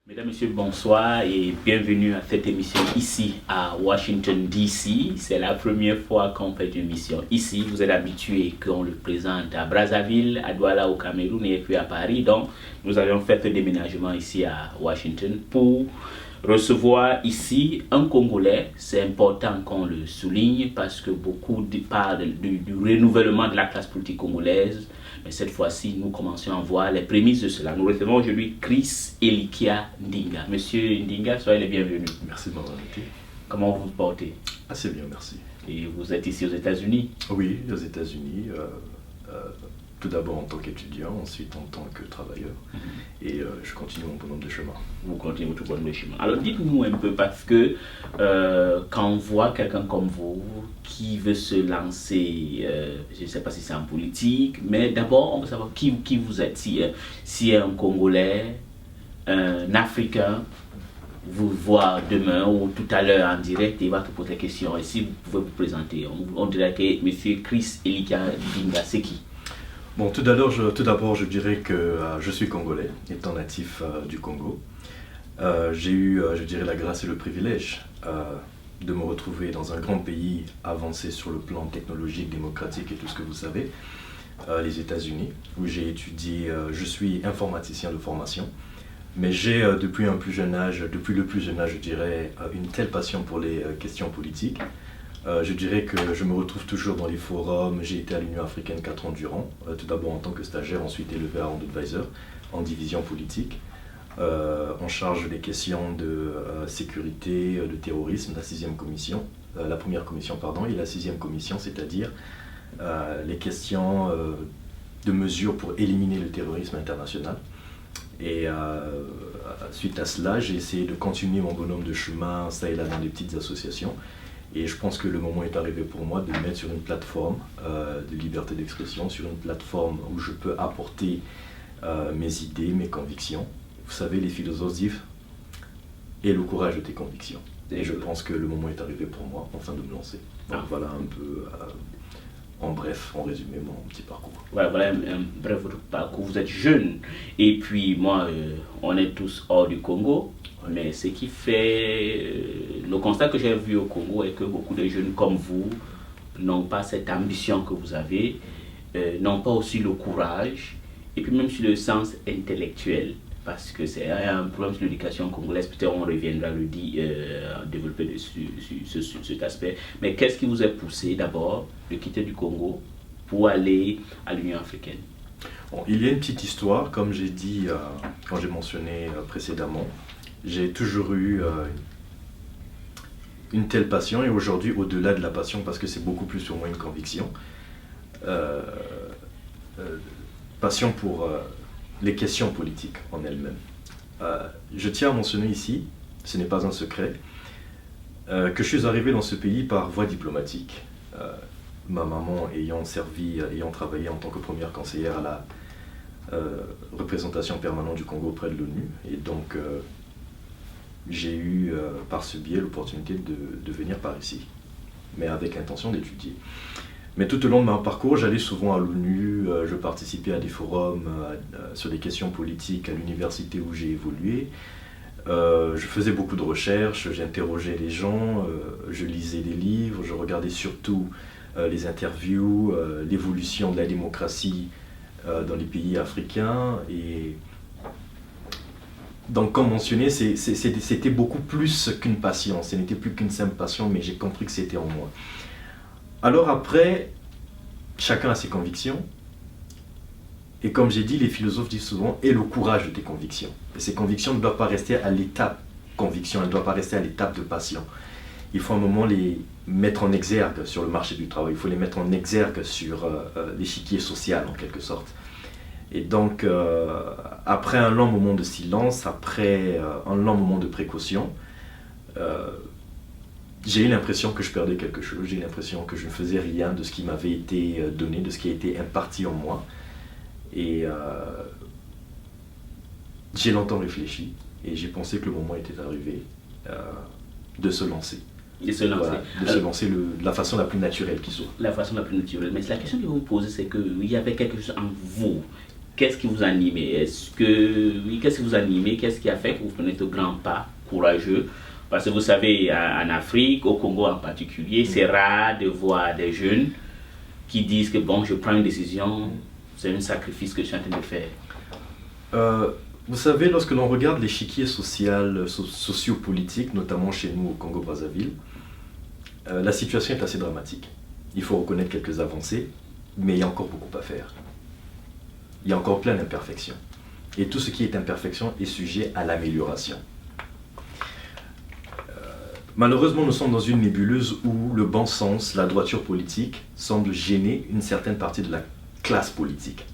Mesdames, Messieurs, bonsoir et bienvenue à cette émission ici à Washington DC. C'est la première fois qu'on fait une émission ici. Vous êtes habitués qu'on le présente à Brazzaville, à Douala au Cameroun et puis à Paris. Donc, nous avions fait ce déménagement ici à Washington pour recevoir ici un Congolais. C'est important qu'on le souligne parce que beaucoup parlent du renouvellement de la classe politique congolaise. Mais cette fois-ci, nous commençons à voir les prémices de cela. Nous recevons aujourd'hui Chris Elikia Ndinga. Monsieur Ndinga, soyez les bienvenus. Merci de m'avoir invité. Comment vous vous portez? Assez bien, merci. Et vous êtes ici aux États-Unis? Oui, aux États-Unis. Tout d'abord en tant qu'étudiant, ensuite en tant que travailleur. Et je continue mon bonhomme de chemin. Vous continuez votre bonhomme de chemin. Alors dites-nous un peu, parce que quand on voit quelqu'un comme vous qui veut se lancer, je ne sais pas si c'est en politique, mais d'abord on veut savoir qui vous êtes. Si un Congolais, un Africain, vous voir demain ou tout à l'heure en direct et va te poser des questions. Et si vous pouvez vous présenter, on dirait que M. Chris Elikia Ndinga, c'est qui? Bon, tout d'abord, je dirais que je suis congolais, étant natif du Congo. J'ai eu, je dirais, la grâce et le privilège de me retrouver dans un grand pays avancé sur le plan technologique, démocratique et tout ce que vous savez, les États-Unis, où j'ai étudié, je suis informaticien de formation, mais j'ai depuis le plus jeune âge, je dirais, une telle passion pour les questions politiques. Je dirais que je me retrouve toujours dans les forums. J'ai été à l'Union africaine 4 ans durant, tout d'abord en tant que stagiaire, ensuite élevé à rang d'advisor en division politique. En charge des questions de sécurité, de terrorisme, la 6e commission, la première commission, pardon, et la 6e commission, c'est-à-dire les questions de mesures pour éliminer le terrorisme international. Et suite à cela, j'ai essayé de continuer mon bonhomme de chemin, ça et là, dans des petites associations. Et je pense que le moment est arrivé pour moi de me mettre sur une plateforme de liberté d'expression, sur une plateforme où je peux apporter mes idées, mes convictions. Vous savez, les philosophes disent « et le courage de tes convictions ». Et je pense que le moment est arrivé pour moi, enfin, de me lancer. Donc voilà un peu, en bref, en résumé, mon petit parcours. Voilà un bref parcours. Vous êtes jeune et puis moi, on est tous hors du Congo. Mais ce qui fait, le constat que j'ai vu au Congo est que beaucoup de jeunes comme vous n'ont pas cette ambition que vous avez, n'ont pas aussi le courage, et puis même sur le sens intellectuel, parce que c'est un problème sur l'éducation congolaise, peut-être on reviendra le développer sur cet aspect. Mais qu'est-ce qui vous a poussé d'abord de quitter du Congo pour aller à l'Union africaine? Bon, il y a une petite histoire, comme j'ai dit quand j'ai mentionné précédemment. J'ai toujours eu une telle passion, et aujourd'hui, au-delà de la passion, parce que c'est beaucoup plus pour moi une conviction, passion pour les questions politiques en elles-mêmes. Je tiens à mentionner ici, ce n'est pas un secret, que je suis arrivé dans ce pays par voie diplomatique. Ma maman ayant travaillé en tant que première conseillère à la représentation permanente du Congo auprès de l'ONU, et donc j'ai eu par ce biais l'opportunité de venir par ici, mais avec l'intention d'étudier. Mais tout au long de mon parcours, j'allais souvent à l'ONU, je participais à des forums sur des questions politiques à l'université où j'ai évolué. Je faisais beaucoup de recherches, j'interrogeais les gens, je lisais des livres, je regardais surtout les interviews, l'évolution de la démocratie dans les pays africains. Et donc, comme mentionné, c'était beaucoup plus qu'une passion, ce n'était plus qu'une simple passion, mais j'ai compris que c'était en moi. Alors après, chacun a ses convictions, et comme j'ai dit, les philosophes disent souvent « aie le courage de tes convictions ». Et ces convictions ne doivent pas rester à l'étape conviction, elles ne doivent pas rester à l'étape de passion. Il faut un moment les mettre en exergue sur le marché du travail, il faut les mettre en exergue sur l'échiquier social en quelque sorte. Et donc, après un long moment de silence, après un long moment de précaution, j'ai eu l'impression que je perdais quelque chose, j'ai eu l'impression que je ne faisais rien de ce qui m'avait été donné, de ce qui a été imparti en moi. Et j'ai longtemps réfléchi, et j'ai pensé que le moment était arrivé de se lancer. De se lancer. Voilà, se lancer de la façon la plus naturelle qui soit. La façon la plus naturelle. Mais la question que vous me posez, c'est qu'il y avait quelque chose en vous qu'est-ce qui vous anime? Qu'est-ce qui vous anime? Qu'est-ce qui a fait que vous prenez de grands pas courageux? Parce que vous savez, en Afrique, au Congo en particulier, c'est rare de voir des jeunes qui disent que bon, je prends une décision, c'est un sacrifice que je suis en train de faire. Vous savez, lorsque l'on regarde l'échiquier social, sociopolitique, notamment chez nous au Congo-Brazzaville, la situation est assez dramatique. Il faut reconnaître quelques avancées, mais il y a encore beaucoup à faire. Il y a encore plein d'imperfections. Et tout ce qui est imperfection est sujet à l'amélioration. Malheureusement, nous sommes dans une nébuleuse où le bon sens, la droiture politique, semble gêner une certaine partie de la classe politique.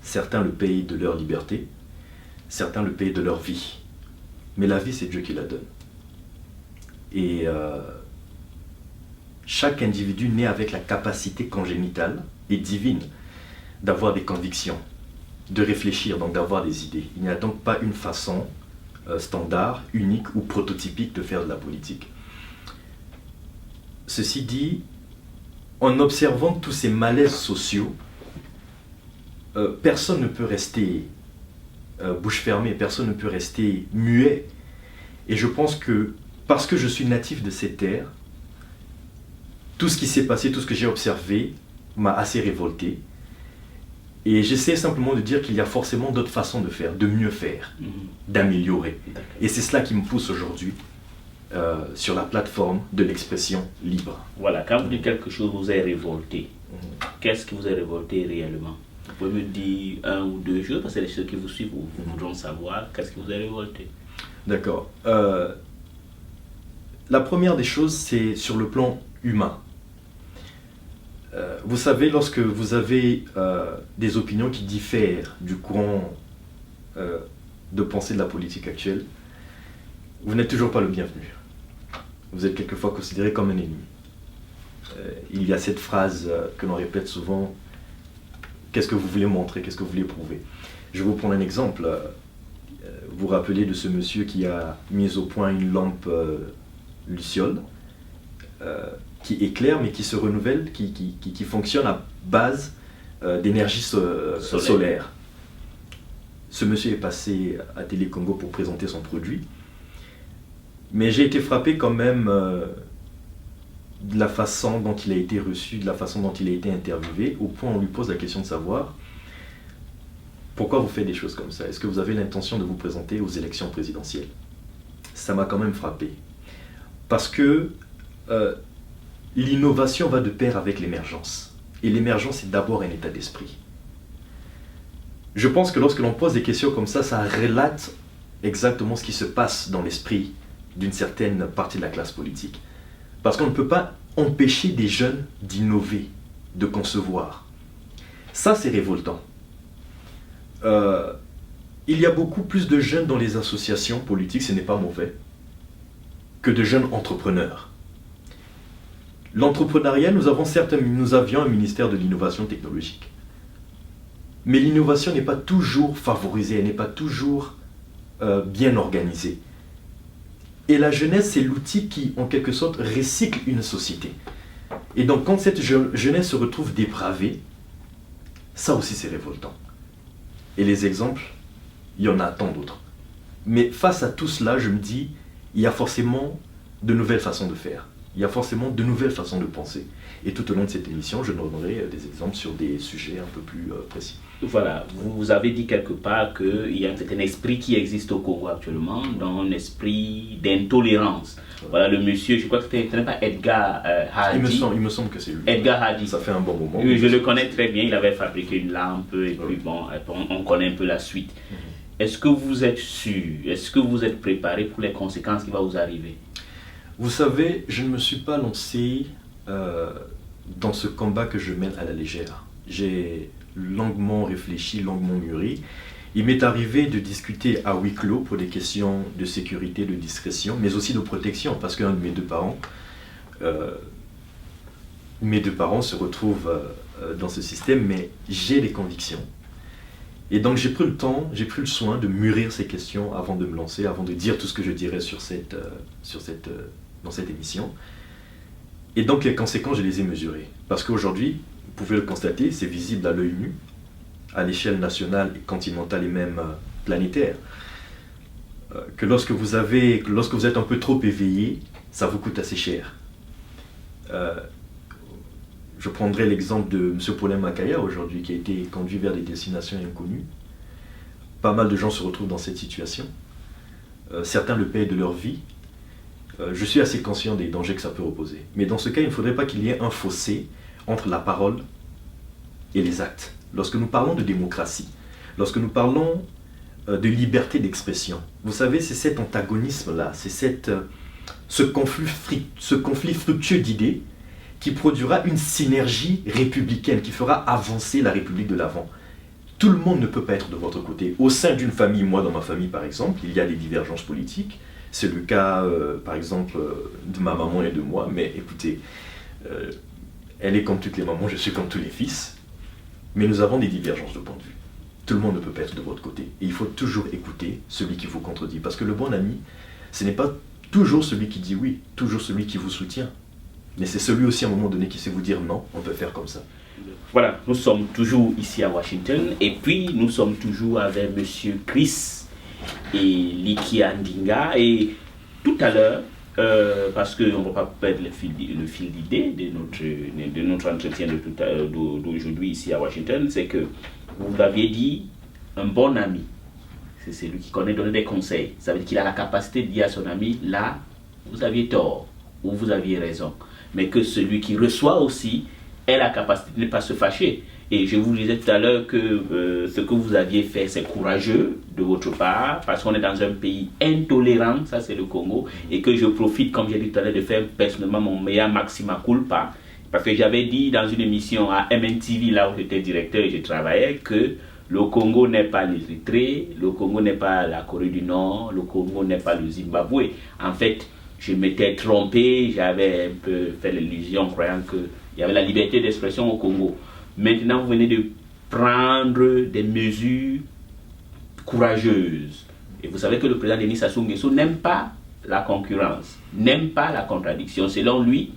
Certains le payent de leur liberté, certains le payent de leur vie. Mais la vie, c'est Dieu qui la donne. Et chaque individu naît avec la capacité congénitale et divine d'avoir des convictions, de réfléchir, donc d'avoir des idées. Il n'y a donc pas une façon standard, unique ou prototypique de faire de la politique. Ceci dit, en observant tous ces malaises sociaux, personne ne peut rester bouche fermée, personne ne peut rester muet. Et je pense que parce que je suis natif de ces terres, tout ce qui s'est passé, tout ce que j'ai observé m'a assez révolté. Et j'essaie simplement de dire qu'il y a forcément d'autres façons de faire, de mieux faire, d'améliorer. Et c'est cela qui me pousse aujourd'hui sur la plateforme de l'expression libre. Voilà, quand vous dites quelque chose vous est révolté, qu'est-ce qui vous est révolté réellement? Vous pouvez me dire un ou deux choses, parce que ceux qui vous suivent vous voudront savoir qu'est-ce qui vous est révolté. D'accord. La première des choses, c'est sur le plan humain. Vous savez, lorsque vous avez des opinions qui diffèrent du courant de pensée de la politique actuelle, vous n'êtes toujours pas le bienvenu. Vous êtes quelquefois considéré comme un ennemi. Il y a cette phrase que l'on répète souvent, « Qu'est-ce que vous voulez montrer? Qu'est-ce que vous voulez prouver ?» Je vais vous prendre un exemple. Vous vous rappelez de ce monsieur qui a mis au point une lampe luciole qui éclaire mais qui se renouvelle, qui fonctionne à base d'énergie solaire. Ce monsieur est passé à Télé Congo pour présenter son produit, mais j'ai été frappé quand même de la façon dont il a été reçu, de la façon dont il a été interviewé, au point où on lui pose la question de savoir pourquoi vous faites des choses comme ça. Est-ce que vous avez l'intention de vous présenter aux élections présidentielles? Ça m'a quand même frappé, parce que l'innovation va de pair avec l'émergence. Et l'émergence, c'est d'abord un état d'esprit. Je pense que lorsque l'on pose des questions comme ça relate exactement ce qui se passe dans l'esprit d'une certaine partie de la classe politique. Parce qu'on ne peut pas empêcher des jeunes d'innover, de concevoir. Ça, c'est révoltant. Il y a beaucoup plus de jeunes dans les associations politiques, ce n'est pas mauvais, que de jeunes entrepreneurs. L'entrepreneuriat, nous avions un ministère de l'innovation technologique. Mais l'innovation n'est pas toujours favorisée, elle n'est pas toujours bien organisée. Et la jeunesse, c'est l'outil qui, en quelque sorte, recycle une société. Et donc, quand cette jeunesse se retrouve dépravée, ça aussi c'est révoltant. Et les exemples, il y en a tant d'autres. Mais face à tout cela, je me dis, il y a forcément de nouvelles façons de faire. Il y a forcément de nouvelles façons de penser. Et tout au long de cette émission, je donnerai des exemples sur des sujets un peu plus précis. Voilà, vous avez dit quelque part qu'il y a un esprit qui existe au Congo actuellement, dans un esprit d'intolérance. Voilà, le monsieur, je crois que c'était pas Edgar Hadi. Il me semble que c'est lui. Edgar Hadi. Ça fait un bon moment. Je le connais très bien, il avait fabriqué une lampe, et puis bon, on connaît un peu la suite. Est-ce que vous êtes sûr, est-ce que vous êtes préparé pour les conséquences qui vont vous arriver? Vous savez, je ne me suis pas lancé dans ce combat que je mène à la légère. J'ai longuement réfléchi, longuement mûri. Il m'est arrivé de discuter à huis clos pour des questions de sécurité, de discrétion, mais aussi de protection, parce qu'un de mes deux parents se retrouvent dans ce système, mais j'ai des convictions. Et donc j'ai pris le temps, j'ai pris le soin de mûrir ces questions avant de me lancer, avant de dire tout ce que je dirais dans cette émission. Et donc les conséquences, je les ai mesurées. Parce qu'aujourd'hui, vous pouvez le constater, c'est visible à l'œil nu. à l'échelle nationale, continentale et même planétaire. Que lorsque vous êtes un peu trop éveillé, ça vous coûte assez cher. Je prendrai l'exemple de M. Paulin Makaya aujourd'hui, qui a été conduit vers des destinations inconnues. Pas mal de gens se retrouvent dans cette situation. Certains le payent de leur vie. Je suis assez conscient des dangers que ça peut reposer. Mais dans ce cas, il ne faudrait pas qu'il y ait un fossé entre la parole et les actes. Lorsque nous parlons de démocratie, lorsque nous parlons de liberté d'expression, vous savez, c'est cet antagonisme-là, c'est ce conflit fructueux d'idées qui produira une synergie républicaine, qui fera avancer la République de l'avant. Tout le monde ne peut pas être de votre côté. Au sein d'une famille, moi dans ma famille par exemple, il y a des divergences politiques. C'est le cas par exemple de ma maman et de moi, mais écoutez, elle est comme toutes les mamans, je suis comme tous les fils, mais nous avons des divergences de point de vue. Tout le monde ne peut pas être de votre côté. Et il faut toujours écouter celui qui vous contredit, parce que le bon ami, ce n'est pas toujours celui qui dit oui, toujours celui qui vous soutient. Mais c'est celui aussi à un moment donné qui sait vous dire non, on peut faire comme ça. Voilà, nous sommes toujours ici à Washington et puis nous sommes toujours avec M. Chris et Liki Andinga. Et tout à l'heure, parce qu'on ne va pas perdre le fil d'idée de notre entretien d'aujourd'hui ici à Washington, c'est que vous aviez dit un bon ami. C'est celui qui connaît donner des conseils. Ça veut dire qu'il a la capacité de dire à son ami, là, vous aviez tort ou vous aviez raison. Mais que celui qui reçoit aussi ait la capacité de ne pas se fâcher. Et je vous disais tout à l'heure que ce que vous aviez fait, c'est courageux de votre part, parce qu'on est dans un pays intolérant, ça c'est le Congo, et que je profite, comme j'ai dit tout à l'heure, de faire personnellement mon meilleur maxima culpa, parce que j'avais dit dans une émission à MNTV, là où j'étais directeur et je travaillais, que le Congo n'est pas l'Érythrée, le Congo n'est pas la Corée du Nord, le Congo n'est pas le Zimbabwe. En fait, je m'étais trompé, j'avais un peu fait l'illusion croyant qu'il y avait la liberté d'expression au Congo. Maintenant, vous venez de prendre des mesures courageuses. Et vous savez que le président Denis Sassou Nguesso n'aime pas la concurrence, n'aime pas la contradiction. Selon lui,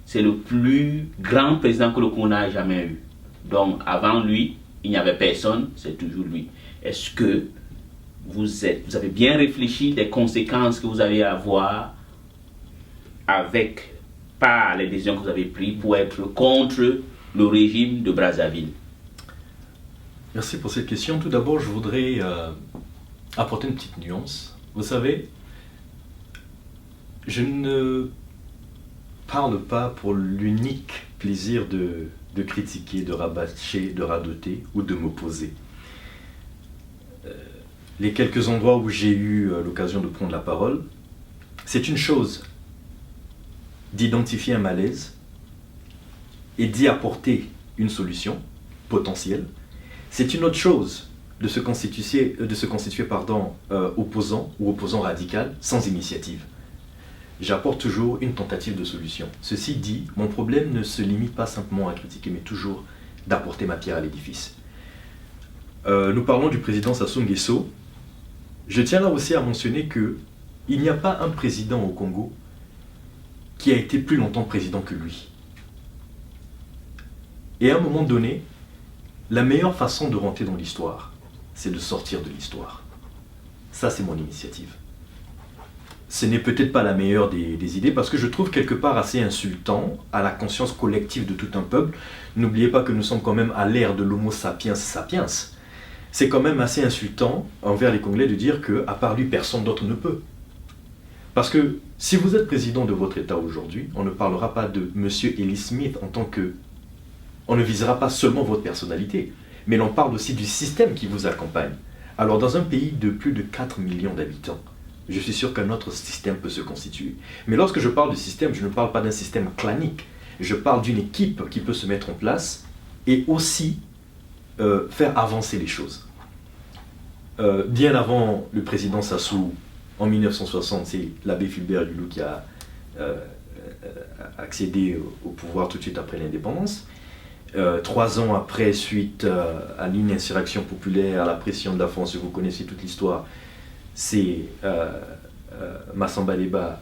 c'est le plus grand président que le Congo n'a jamais eu. Donc, avant lui, il n'y avait personne, c'est toujours lui. Est-ce que vous avez bien réfléchi des conséquences que vous allez avoir par les décisions que vous avez prises pour être contre le régime de Brazzaville? Merci pour cette question. Tout d'abord, je voudrais apporter une petite nuance. Vous savez, je ne parle pas pour l'unique plaisir de critiquer, de rabâcher, de radoter ou de m'opposer. Les quelques endroits où j'ai eu l'occasion de prendre la parole, c'est une chose d'identifier un malaise et d'y apporter une solution potentielle. C'est une autre chose de se constituer opposant ou opposant radical sans initiative. J'apporte toujours une tentative de solution. Ceci dit, mon problème ne se limite pas simplement à critiquer, mais toujours d'apporter ma pierre à l'édifice. Nous parlons du président Sassou Nguesso. Je tiens là aussi à mentionner qu'il n'y a pas un président au Congo qui a été plus longtemps président que lui. Et à un moment donné, la meilleure façon de rentrer dans l'histoire, c'est de sortir de l'histoire. Ça, c'est mon initiative. Ce n'est peut-être pas la meilleure des idées, parce que je trouve quelque part assez insultant à la conscience collective de tout un peuple. N'oubliez pas que nous sommes quand même à l'ère de l'homo sapiens sapiens. C'est quand même assez insultant envers les Congolais de dire qu'à part lui, personne d'autre ne peut. Parce que si vous êtes président de votre État aujourd'hui, on ne parlera pas de M. Eli Smith en tant que... On ne visera pas seulement votre personnalité, mais l'on parle aussi du système qui vous accompagne. Alors dans un pays de plus de 4 millions d'habitants, je suis sûr qu'un autre système peut se constituer. Mais lorsque je parle du système, je ne parle pas d'un système clanique. Je parle d'une équipe qui peut se mettre en place et aussi faire avancer les choses. Bien avant le président Sassou, en 1960, c'est l'abbé Fulbert Lulou qui a accédé au pouvoir tout de suite après l'indépendance. 3 ans après, suite à une insurrection populaire, à la pression de la France, vous connaissez toute l'histoire, c'est Massamba Deba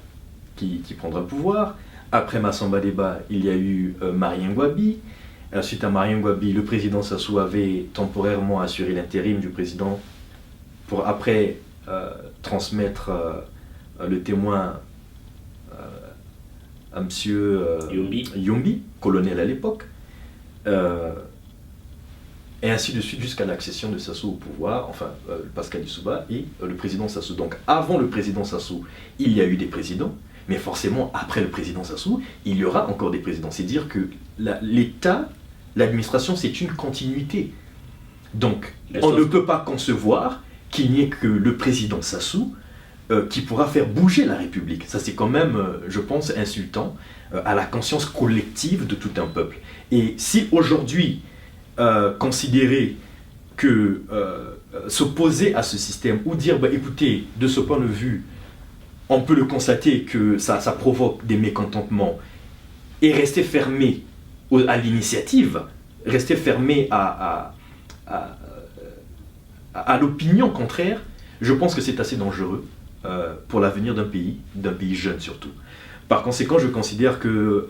qui prendra le pouvoir. Après Massamba Deba, il y a eu Marien Ngouabi. Suite à Marien Gouabi, le président Sassou avait temporairement assuré l'intérim du président pour après transmettre le témoin à M. Yombi, colonel à l'époque, et ainsi de suite jusqu'à l'accession de Sassou au pouvoir, enfin Pascal Lissouba et le président Sassou. Donc avant le président Sassou, il y a eu des présidents, mais forcément après le président Sassou, il y aura encore des présidents. C'est dire que l'État, l'administration, c'est une continuité. Donc on ne peut pas concevoir qu'il n'y ait que le président Sassou qui pourra faire bouger la République. Ça c'est quand même, je pense, insultant à la conscience collective de tout un peuple. Et si aujourd'hui, considérer que s'opposer à ce système ou dire, bah, écoutez, de ce point de vue, on peut le constater que ça provoque des mécontentements et rester fermé à l'initiative, rester fermé à l'opinion contraire, je pense que c'est assez dangereux pour l'avenir d'un pays jeune surtout. Par conséquent, je considère que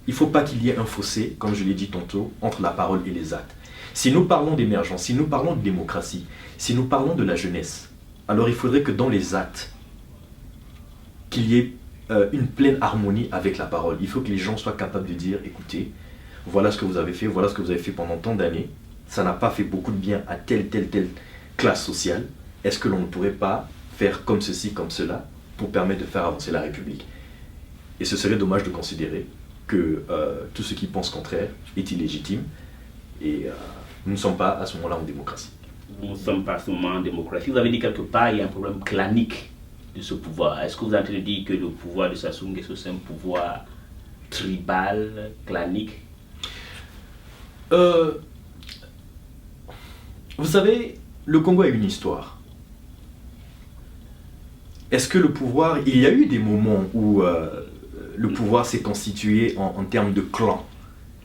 il ne faut pas qu'il y ait un fossé, comme je l'ai dit tantôt, entre la parole et les actes. Si nous parlons d'émergence, si nous parlons de démocratie, si nous parlons de la jeunesse, alors il faudrait que dans les actes, qu'il y ait une pleine harmonie avec la parole. Il faut que les gens soient capables de dire, écoutez, voilà ce que vous avez fait, voilà ce que vous avez fait pendant tant d'années, ça n'a pas fait beaucoup de bien à telle classe sociale, est-ce que l'on ne pourrait pas faire comme ceci, comme cela, pour permettre de faire avancer la République? Et ce serait dommage de considérer que tout ce qui pense contraire est illégitime, et nous ne sommes pas à ce moment-là en démocratie. Nous ne sommes pas à ce moment en démocratie. Vous avez dit quelque part, il y a un problème clanique de ce pouvoir. Est-ce que vous êtes en train de dire que le pouvoir de Sassou Nguesso, c'est un pouvoir tribal, clanique? Vous savez, le Congo a une histoire. Est-ce que le pouvoir... Il y a eu des moments où le pouvoir s'est constitué en termes de clan.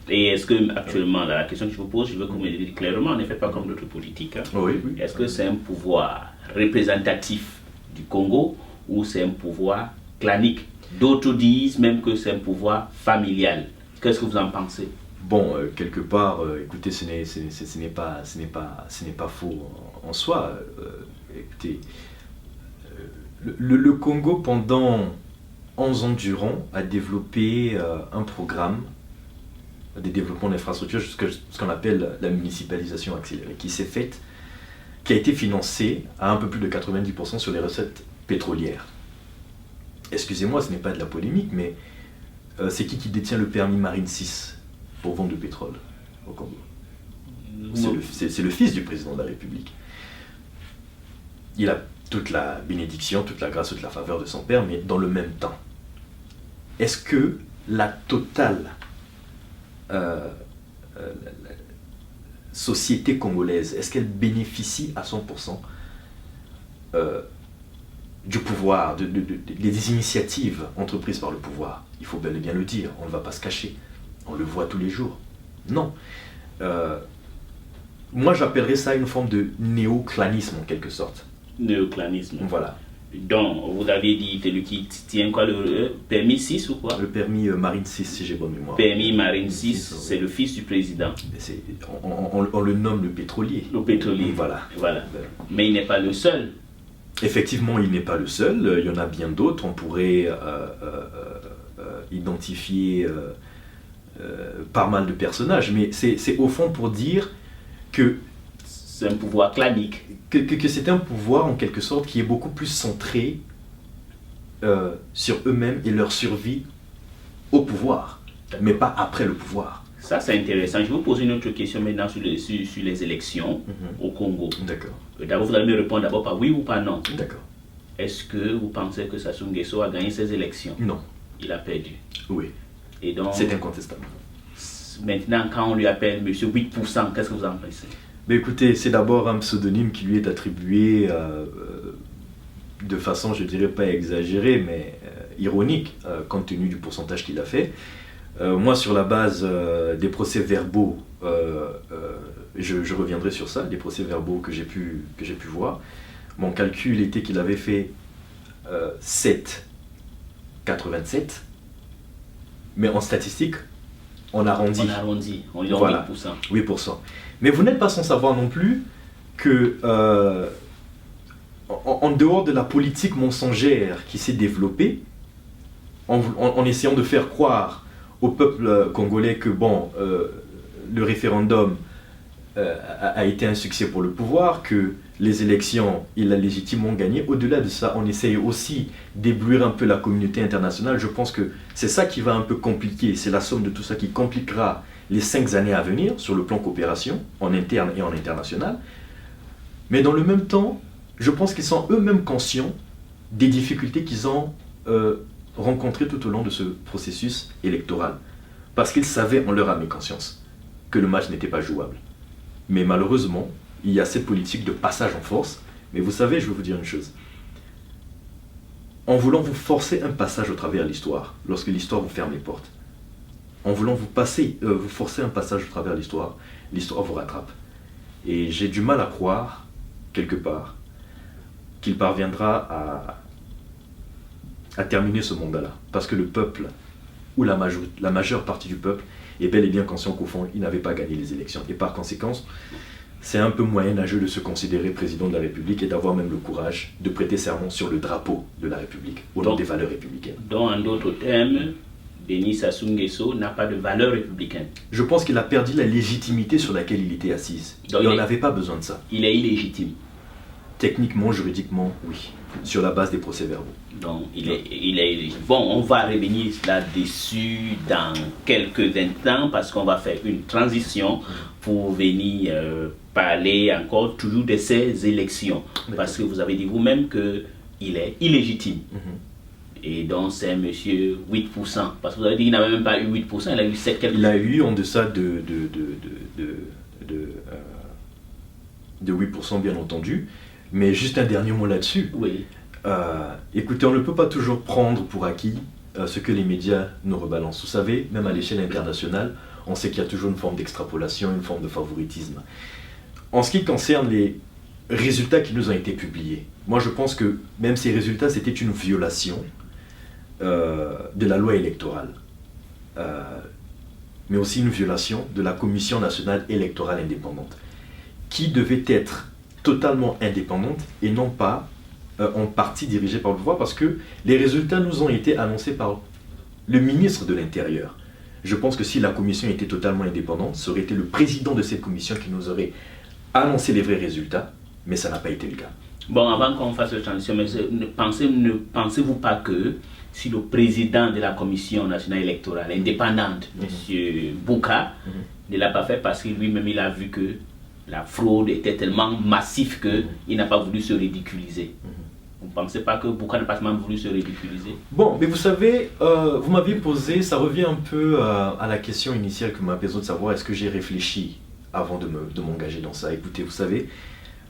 Et est-ce que actuellement, la question que je vous pose, je veux que vous me le dites clairement, on ne fait pas comme d'autres politiques. Hein. Oui. Est-ce que c'est un pouvoir représentatif du Congo ou c'est un pouvoir clanique? D'autres disent même que c'est un pouvoir familial. Qu'est-ce que vous en pensez? Bon, quelque part, écoutez, ce n'est pas faux en soi. Écoutez, le Congo, pendant 11 ans durant, a développé un programme des développements d'infrastructures jusqu'à ce qu'on appelle la municipalisation accélérée, qui a été financée à un peu plus de 90% sur les recettes pétrolières. Excusez-moi, ce n'est pas de la polémique, mais c'est qui détient le permis Marine 6 pour vendre du pétrole au Congo? C'est le fils du président de la République. Il a toute la bénédiction, toute la grâce, toute la faveur de son père, mais dans le même temps, est-ce que la totale société congolaise, est-ce qu'elle bénéficie à 100% du pouvoir, des initiatives entreprises par le pouvoir? Il faut bel et bien le dire, on ne va pas se cacher, on le voit tous les jours. Non. Moi j'appellerais ça une forme de néoclanisme en quelque sorte. Néoclanisme. Voilà. Donc, vous avez dit, celui qui tient quoi, le permis 6 ou quoi? Le permis Marine 6, si j'ai bonne mémoire. Permis Marine 6, c'est le fils du président. On le nomme le pétrolier. Le pétrolier. Voilà. Mais il n'est pas le seul. Effectivement, il n'est pas le seul. Il y en a bien d'autres. On pourrait identifier pas mal de personnages. Mais c'est au fond pour dire que c'est un pouvoir clanique. Que c'est un pouvoir en quelque sorte qui est beaucoup plus centré sur eux-mêmes et leur survie au pouvoir, mais pas après le pouvoir. Ça c'est intéressant. Je vais vous poser une autre question maintenant sur les élections au Congo. D'accord. D'abord vous allez me répondre d'abord par oui ou par non. D'accord. Est-ce que vous pensez que Sassou Nguesso a gagné ces élections? Non. Il a perdu. Oui. Et donc, c'est incontestable. Maintenant quand on lui appelle monsieur 8%, qu'est-ce que vous en pensez? Mais écoutez, c'est d'abord un pseudonyme qui lui est attribué de façon, je dirais pas exagérée, mais ironique, compte tenu du pourcentage qu'il a fait. Moi, sur la base des procès-verbaux, je reviendrai sur ça, les procès-verbaux que j'ai pu voir. Mon calcul était qu'il avait fait 7,87, mais en statistique, on arrondit. On arrondit, on dit Voilà. 8%. 8%. Mais vous n'êtes pas sans savoir non plus que, en dehors de la politique mensongère qui s'est développée, en essayant de faire croire au peuple congolais que, bon, le référendum a été un succès pour le pouvoir, que les élections, il a légitimement gagné. Au-delà de ça, on essaye aussi d'éblouir un peu la communauté internationale. Je pense que c'est ça qui va un peu compliquer, c'est la somme de tout ça qui compliquera les 5 années à venir sur le plan coopération, en interne et en international. Mais dans le même temps, je pense qu'ils sont eux-mêmes conscients des difficultés qu'ils ont rencontrées tout au long de ce processus électoral. Parce qu'ils savaient en leur âme et conscience que le match n'était pas jouable. Mais malheureusement, il y a cette politique de passage en force. Mais vous savez, je vais vous dire une chose. En voulant vous forcer un passage au travers de l'histoire, lorsque l'histoire vous ferme les portes, en voulant vous forcer un passage au travers de l'histoire vous rattrape. Et j'ai du mal à croire, quelque part, qu'il parviendra à terminer ce mandat-là. Parce que le peuple, ou la majeure partie du peuple, est bel et bien conscient qu'au fond, il n'avait pas gagné les élections. Et par conséquent, c'est un peu moyenâgeux de se considérer président de la République et d'avoir même le courage de prêter serment sur le drapeau de la République, au nom des valeurs républicaines. Donc, en d'autres termes, Denis Sassou Nguesso n'a pas de valeur républicaine. Je pense qu'il a perdu la légitimité sur laquelle il était assise. Donc, il n'avait pas besoin de ça. Il est illégitime. Techniquement, juridiquement, oui. Sur la base des procès-verbaux. Donc, il est illégitime. Bon, on va revenir là-dessus dans quelques instants parce qu'on va faire une transition pour venir parler encore toujours de ces élections. Parce que vous avez dit vous-même qu'il est illégitime. Et donc, c'est monsieur 8%. Parce que vous avez dit qu'il n'avait même pas eu 8%, il a eu 7 quelques. Il a eu en deçà de 8%, bien entendu. Mais juste un dernier mot là-dessus. Oui. Écoutez, on ne peut pas toujours prendre pour acquis ce que les médias nous rebalancent. Vous savez, même à l'échelle internationale, on sait qu'il y a toujours une forme d'extrapolation, une forme de favoritisme. En ce qui concerne les résultats qui nous ont été publiés, moi je pense que même ces résultats, c'était une violation de la loi électorale, mais aussi une violation de la Commission nationale électorale indépendante, qui devait être totalement indépendante et non pas en partie dirigée par le pouvoir, parce que les résultats nous ont été annoncés par le ministre de l'Intérieur. Je pense que si la commission était totalement indépendante, ça aurait été le président de cette commission qui nous aurait annoncé les vrais résultats, mais ça n'a pas été le cas. Bon, avant qu'on fasse la transition, mais ne pensez-vous pas que si le président de la Commission nationale électorale indépendante, M. Bouka, ne l'a pas fait parce que lui-même il a vu que la fraude était tellement massive qu'il n'a pas voulu se ridiculiser. Vous ne pensez pas que Bouka n'a pas seulement voulu se ridiculiser? Bon, mais vous savez, vous m'aviez posé, ça revient un peu à la question initiale que m'a besoin de savoir, est-ce que j'ai réfléchi avant de m'engager dans ça? Écoutez, vous savez,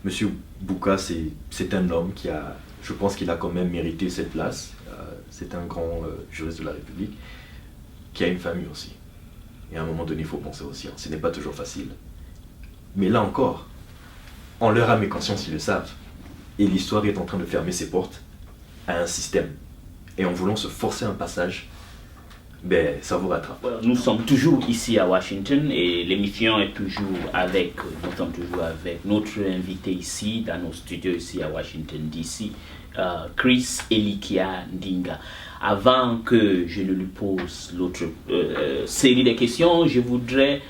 M. Bouka, c'est un homme qui a, je pense qu'il a quand même mérité cette place. C'est un grand juriste de la République qui a une famille aussi. Et à un moment donné, il faut penser aussi. Ce n'est pas toujours facile. Mais là encore, en leur âme et conscience, ils le savent. Et l'histoire est en train de fermer ses portes à un système. Et en voulant se forcer un passage, ben, ça vous rattrape. Nous sommes toujours ici à Washington et l'émission est toujours avec, nous sommes toujours avec notre invité ici, dans nos studios ici à Washington DC, Chris Elikia Ndinga. Avant que je ne lui pose l'autre série de questions, je voudrais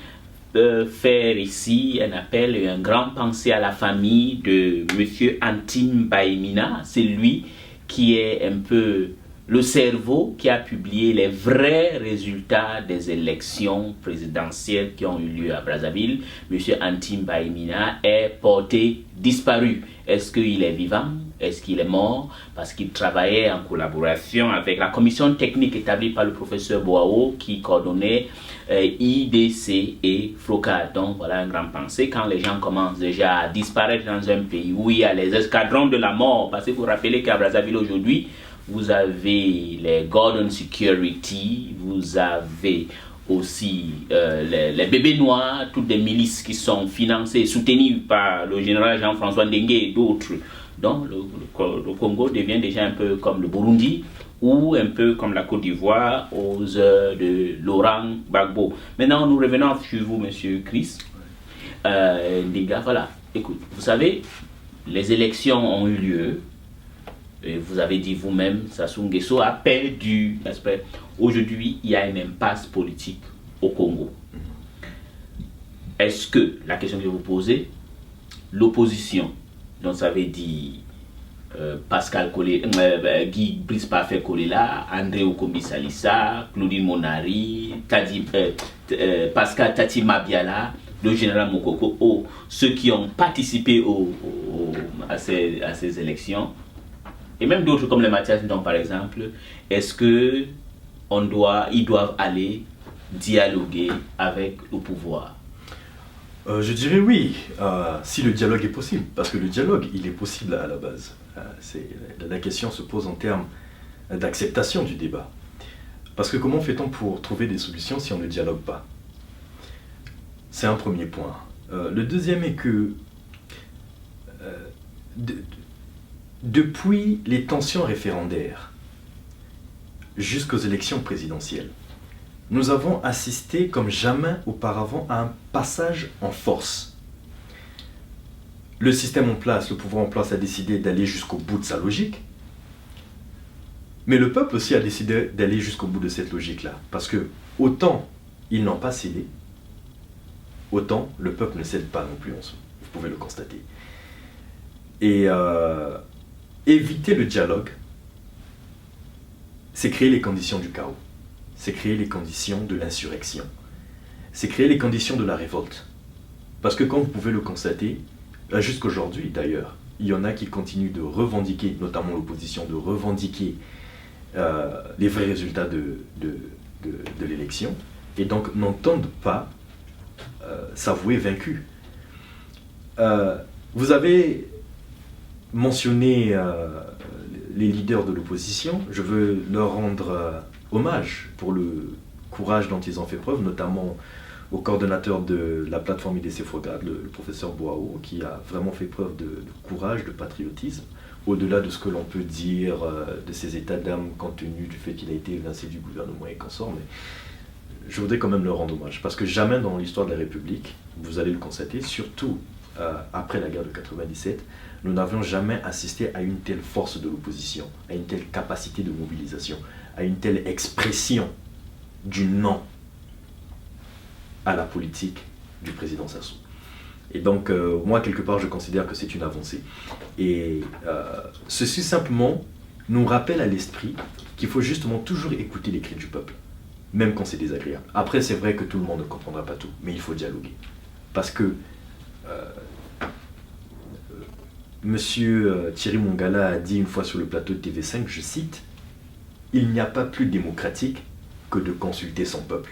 faire ici un appel et un grand pensée à la famille de M. Antim Baimina. C'est lui qui est un peu le cerveau qui a publié les vrais résultats des élections présidentielles qui ont eu lieu à Brazzaville. M. Antim Baimina est porté disparu. Est-ce qu'il est vivant? Est-ce qu'il est mort? Parce qu'il travaillait en collaboration avec la commission technique établie par le professeur Boao qui coordonnait IDC et FROCA. Donc voilà un grand pensée. Quand les gens commencent déjà à disparaître dans un pays où il y a les escadrons de la mort, parce que vous vous rappelez qu'à Brazzaville aujourd'hui, vous avez les Gordon Security, vous avez aussi les bébés noirs, toutes des milices qui sont financées, soutenues par le général Jean-François Ndenge et d'autres. Donc le Congo devient déjà un peu comme le Burundi, ou un peu comme la Côte d'Ivoire aux heures de Laurent Gbagbo. Maintenant, nous revenons sur vous, Monsieur Chris. Ndiga, voilà. Écoute, vous savez, les élections ont eu lieu. Et vous avez dit vous-même, Sassou Nguesso a perdu. Aujourd'hui, il y a une impasse politique au Congo. Est-ce que, la question que je vais vous poser, l'opposition, dont ça veut dire Pascal Guy Brice Parfait Kolela, André Okombi Salissa, Claudine Monari, Pascal Tati Mabiala, le général Mokoko, ceux qui ont participé à ces élections, et même d'autres comme les Mathias Ndong par exemple, est-ce que ils doivent aller dialoguer avec le pouvoir? Je dirais oui, si le dialogue est possible, parce que le dialogue, il est possible à la base. La question se pose en termes d'acceptation du débat. Parce que comment fait-on pour trouver des solutions si on ne dialogue pas? C'est un premier point. Le deuxième est que depuis les tensions référendaires jusqu'aux élections présidentielles, nous avons assisté comme jamais auparavant à un passage en force. Le système en place, le pouvoir en place a décidé d'aller jusqu'au bout de sa logique, mais le peuple aussi a décidé d'aller jusqu'au bout de cette logique-là. Parce que autant ils n'ont pas cédé, autant le peuple ne cède pas non plus, vous pouvez le constater. Et éviter le dialogue, c'est créer les conditions du chaos. C'est créer les conditions de l'insurrection. C'est créer les conditions de la révolte. Parce que comme vous pouvez le constater, jusqu'aujourd'hui d'ailleurs, il y en a qui continuent de revendiquer, notamment l'opposition, de revendiquer les vrais résultats de l'élection, et donc n'entendent pas s'avouer vaincus. Vous avez mentionné les leaders de l'opposition. Je veux leur rendre hommage pour le courage dont ils ont fait preuve, notamment au coordonnateur de la plateforme IDC Fogad, le professeur Boao, qui a vraiment fait preuve de courage, de patriotisme, au-delà de ce que l'on peut dire de ses états d'âme compte tenu du fait qu'il a été évincé du gouvernement et consort, mais je voudrais quand même leur rendre hommage, parce que jamais dans l'histoire de la République, vous allez le constater, surtout après la guerre de 97, nous n'avions jamais assisté à une telle force de l'opposition, à une telle capacité de mobilisation, à une telle expression du non à la politique du président Sassou. Et donc, moi, quelque part, je considère que c'est une avancée. Et ceci simplement nous rappelle à l'esprit qu'il faut justement toujours écouter les cris du peuple, même quand c'est désagréable. Après, c'est vrai que tout le monde ne comprendra pas tout, mais il faut dialoguer. Parce que Monsieur Thierry Mongala a dit une fois sur le plateau de TV5, je cite, « Il n'y a pas plus démocratique que de consulter son peuple. »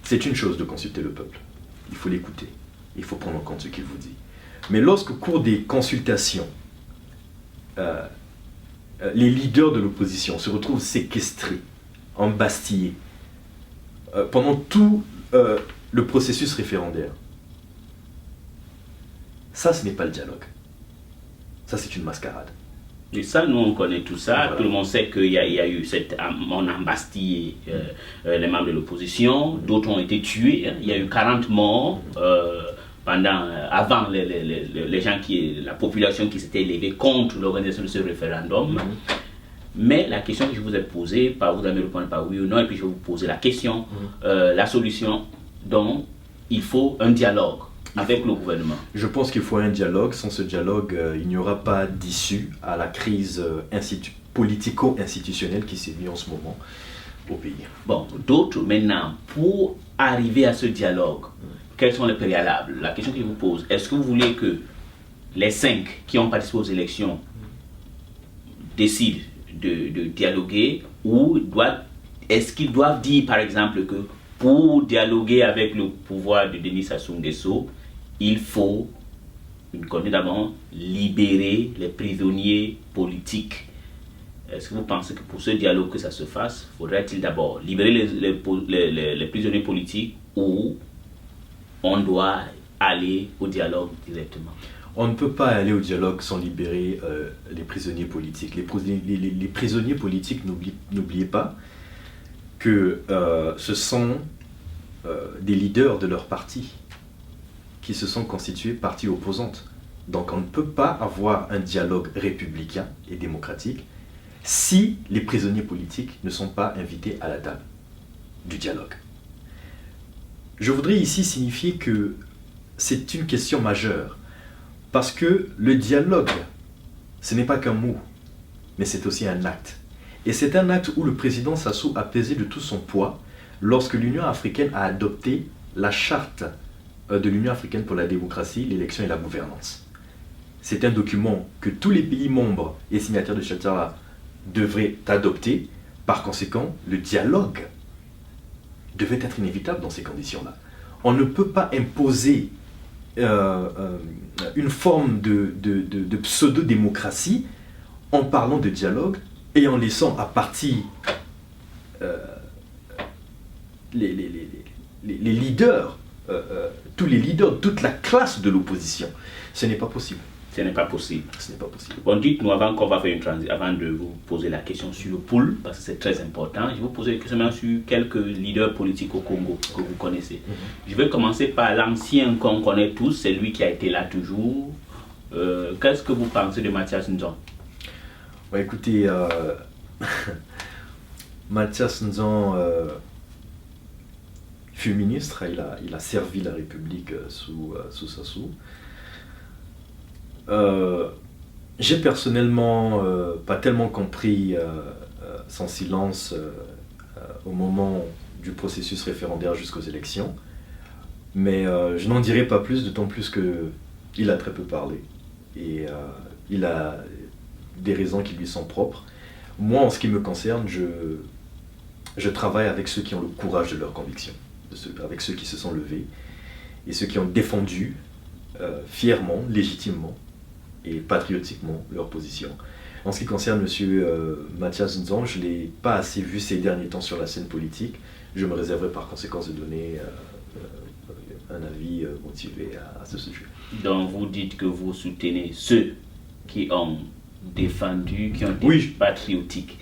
C'est une chose de consulter le peuple. Il faut l'écouter. Il faut prendre en compte ce qu'il vous dit. Mais lorsqu'au cours des consultations, les leaders de l'opposition se retrouvent séquestrés, embastillés, pendant tout le processus référendaire, ça, ce n'est pas le dialogue. Ça, c'est une mascarade. Et ça, nous, on connaît tout ça. Voilà. Tout le monde sait qu'il y a eu on a embastillé les membres de l'opposition. D'autres ont été tués. Hein. Il y a eu 40 morts avant les gens la population qui s'était élevée contre l'organisation de ce référendum. Mais la question que je vous ai posée, vous allez me répondre par oui ou non, et puis je vais vous poser la question, la solution dont il faut un dialogue avec le gouvernement. Je pense qu'il faut un dialogue. Sans ce dialogue, il n'y aura pas d'issue à la crise politico-institutionnelle qui sévit en ce moment au pays. Bon, d'autres maintenant, pour arriver à ce dialogue, quels sont les préalables? La question que je vous pose, est-ce que vous voulez que les 5 qui ont participé aux élections décident de dialoguer, ou est-ce qu'ils doivent dire par exemple que pour dialoguer avec le pouvoir de Denis Sassou Nguesso, il faut d'abord libérer les prisonniers politiques? Est-ce que vous pensez que pour ce dialogue que ça se fasse, faudrait-il d'abord libérer les prisonniers politiques, ou on doit aller au dialogue directement? On ne peut pas aller au dialogue sans libérer les prisonniers politiques. Les prisonniers politiques, n'oubliez pas que ce sont des leaders de leur parti qui se sont constitués partie opposante. Donc on ne peut pas avoir un dialogue républicain et démocratique si les prisonniers politiques ne sont pas invités à la table du dialogue. Je voudrais ici signifier que c'est une question majeure, parce que le dialogue, ce n'est pas qu'un mot, mais c'est aussi un acte. Et c'est un acte où le président Sassou a pesé de tout son poids lorsque l'Union africaine a adopté la charte de l'Union africaine pour la démocratie, l'élection et la gouvernance. C'est un document que tous les pays membres et signataires de cette charte devraient adopter. Par conséquent, le dialogue devait être inévitable dans ces conditions-là. On ne peut pas imposer une forme de pseudo-démocratie en parlant de dialogue et en laissant à partie les leaders, tous les leaders, toute la classe de l'opposition. Ce n'est pas possible. Ce n'est pas possible. Ce n'est pas possible. Bon, dites-nous, avant qu'on va faire une transition, avant de vous poser la question sur le pool, parce que c'est très important, je vais vous poser une question sur quelques leaders politiques au Congo que vous connaissez. Je vais commencer par l'ancien qu'on connaît tous, c'est lui qui a été là toujours. Qu'est-ce que vous pensez de Mathias Nzon? Ouais, écoutez, Mathias Nzon fut ministre, il a servi la République sous Sassou. J'ai personnellement pas tellement compris son silence au moment du processus référendaire jusqu'aux élections, mais je n'en dirai pas plus, d'autant plus qu'il a très peu parlé et il a des raisons qui lui sont propres. Moi, en ce qui me concerne, je travaille avec ceux qui ont le courage de leurs convictions, avec ceux qui se sont levés et ceux qui ont défendu fièrement, légitimement et patriotiquement leur position. En ce qui concerne M. Mathias Nzon, je ne l'ai pas assez vu ces derniers temps sur la scène politique. Je me réserverai par conséquent de donner un avis motivé à ce sujet. Donc vous dites que vous soutenez ceux qui ont défendu, qui ont été patriotiques.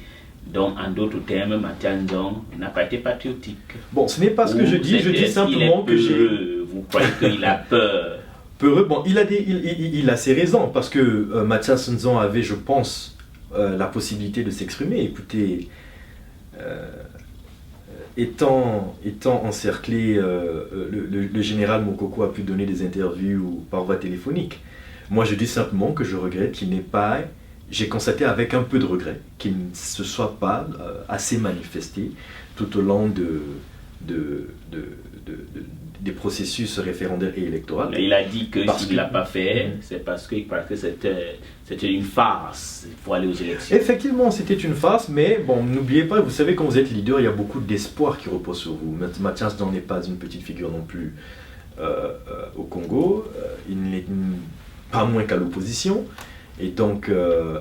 Donc en d'autres termes, Mathias Nzon n'a pas été patriotique. Bon, ce n'est pas ce que je dis simplement que j'ai... Vous croyez qu'il a peur? Peureux, bon, il a ses raisons, parce que Mathias Nzon avait, je pense, la possibilité de s'exprimer. Écoutez, étant encerclé, le général Mokoko a pu donner des interviews par voie téléphonique. Moi, je dis simplement que je regrette qu'il n'ait pas... J'ai constaté avec un peu de regret qu'il ne se soit pas assez manifesté tout au long des processus référendaires et électoraux. Il a dit que s'il ne l'a pas fait, c'est parce que c'était une farce pour aller aux élections. Effectivement, c'était une farce, mais bon, n'oubliez pas, vous savez, quand vous êtes leader, il y a beaucoup d'espoir qui repose sur vous. Mathias n'en est pas une petite figure non plus au Congo, il n'est pas moins qu'à l'opposition, et donc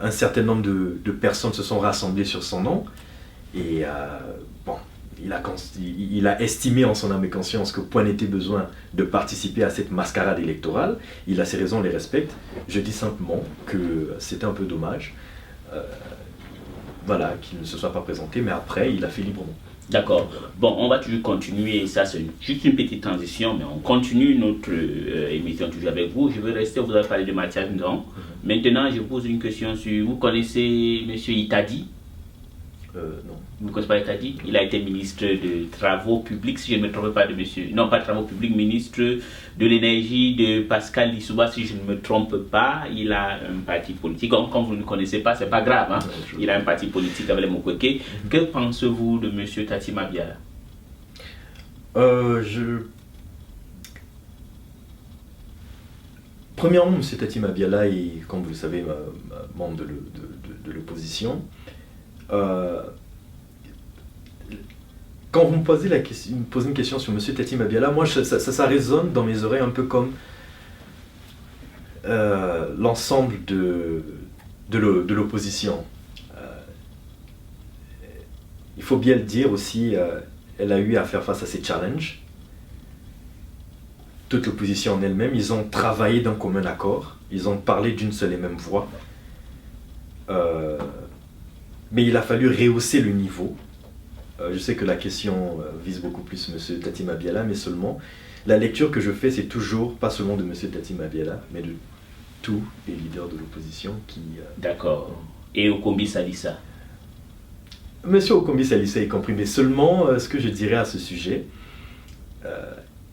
un certain nombre de personnes se sont rassemblées sur son nom, et bon, il a estimé en son âme et conscience que point n'était besoin de participer à cette mascarade électorale. Il a ses raisons, on les respecte. Je dis simplement que c'était un peu dommage voilà, qu'il ne se soit pas présenté, mais après, il a fait librement. D'accord. Bon, on va toujours continuer, ça c'est juste une petite transition, mais on continue notre émission toujours avec vous. Je veux rester, vous avez parlé de Mathias Nzon. Maintenant, je vous pose une question sur, vous connaissez M. Itadi? Non. Vous ne connaissez pas Itadi? Il a été ministre de Travaux publics, si je ne me trompe pas, de monsieur... Non, pas de Travaux publics, ministre de l'énergie de Pascal Lissouba, si je ne me trompe pas. Il a un parti politique. Comme vous ne le connaissez pas, c'est pas grave. Hein? Il a un parti politique avec les Mokweke. Que pensez-vous de monsieur Tati Mabiala? Premièrement, M. Tati Mabiala est, comme vous le savez, membre de l'opposition. Quand vous me posez une question sur M. Tati Mabiala, moi ça résonne dans mes oreilles un peu comme l'ensemble de l'opposition. Il faut bien le dire aussi, elle a eu à faire face à ces challenges. Toute l'opposition en elle-même, ils ont travaillé d'un commun accord ils ont parlé d'une seule et même voix. Mais il a fallu rehausser le niveau. Je sais que la question vise beaucoup plus M. Tati Mabiala, mais seulement, la lecture que je fais, c'est toujours, pas seulement de M. Tati Mabiala, mais de tous les leaders de l'opposition qui... D'accord. Et Okombi Salissa? Monsieur Okombi Salissa y compris, mais seulement ce que je dirais à ce sujet,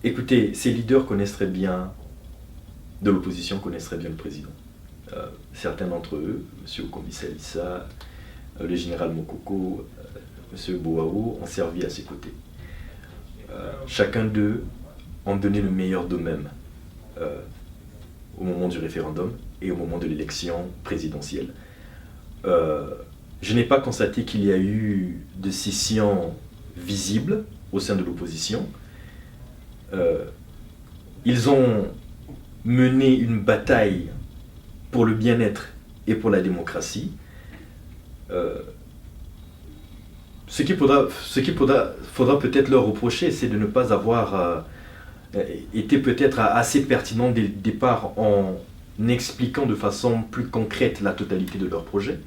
écoutez, ces leaders connaissent très bien, de l'opposition connaissent très bien le président. Certains d'entre eux, monsieur Okombi Salissa, le général Mokoko, monsieur Boao, ont servi à ses côtés. Chacun d'eux ont donné le meilleur d'eux-mêmes au moment du référendum et au moment de l'élection présidentielle. Je n'ai pas constaté qu'il y a eu de scission visible au sein de l'opposition. Ils ont mené une bataille pour le bien-être et pour la démocratie. Ce qu'il faudra peut-être leur reprocher, c'est de ne pas avoir été peut-être assez pertinent dès le départ en expliquant de façon plus concrète la totalité de leur projet.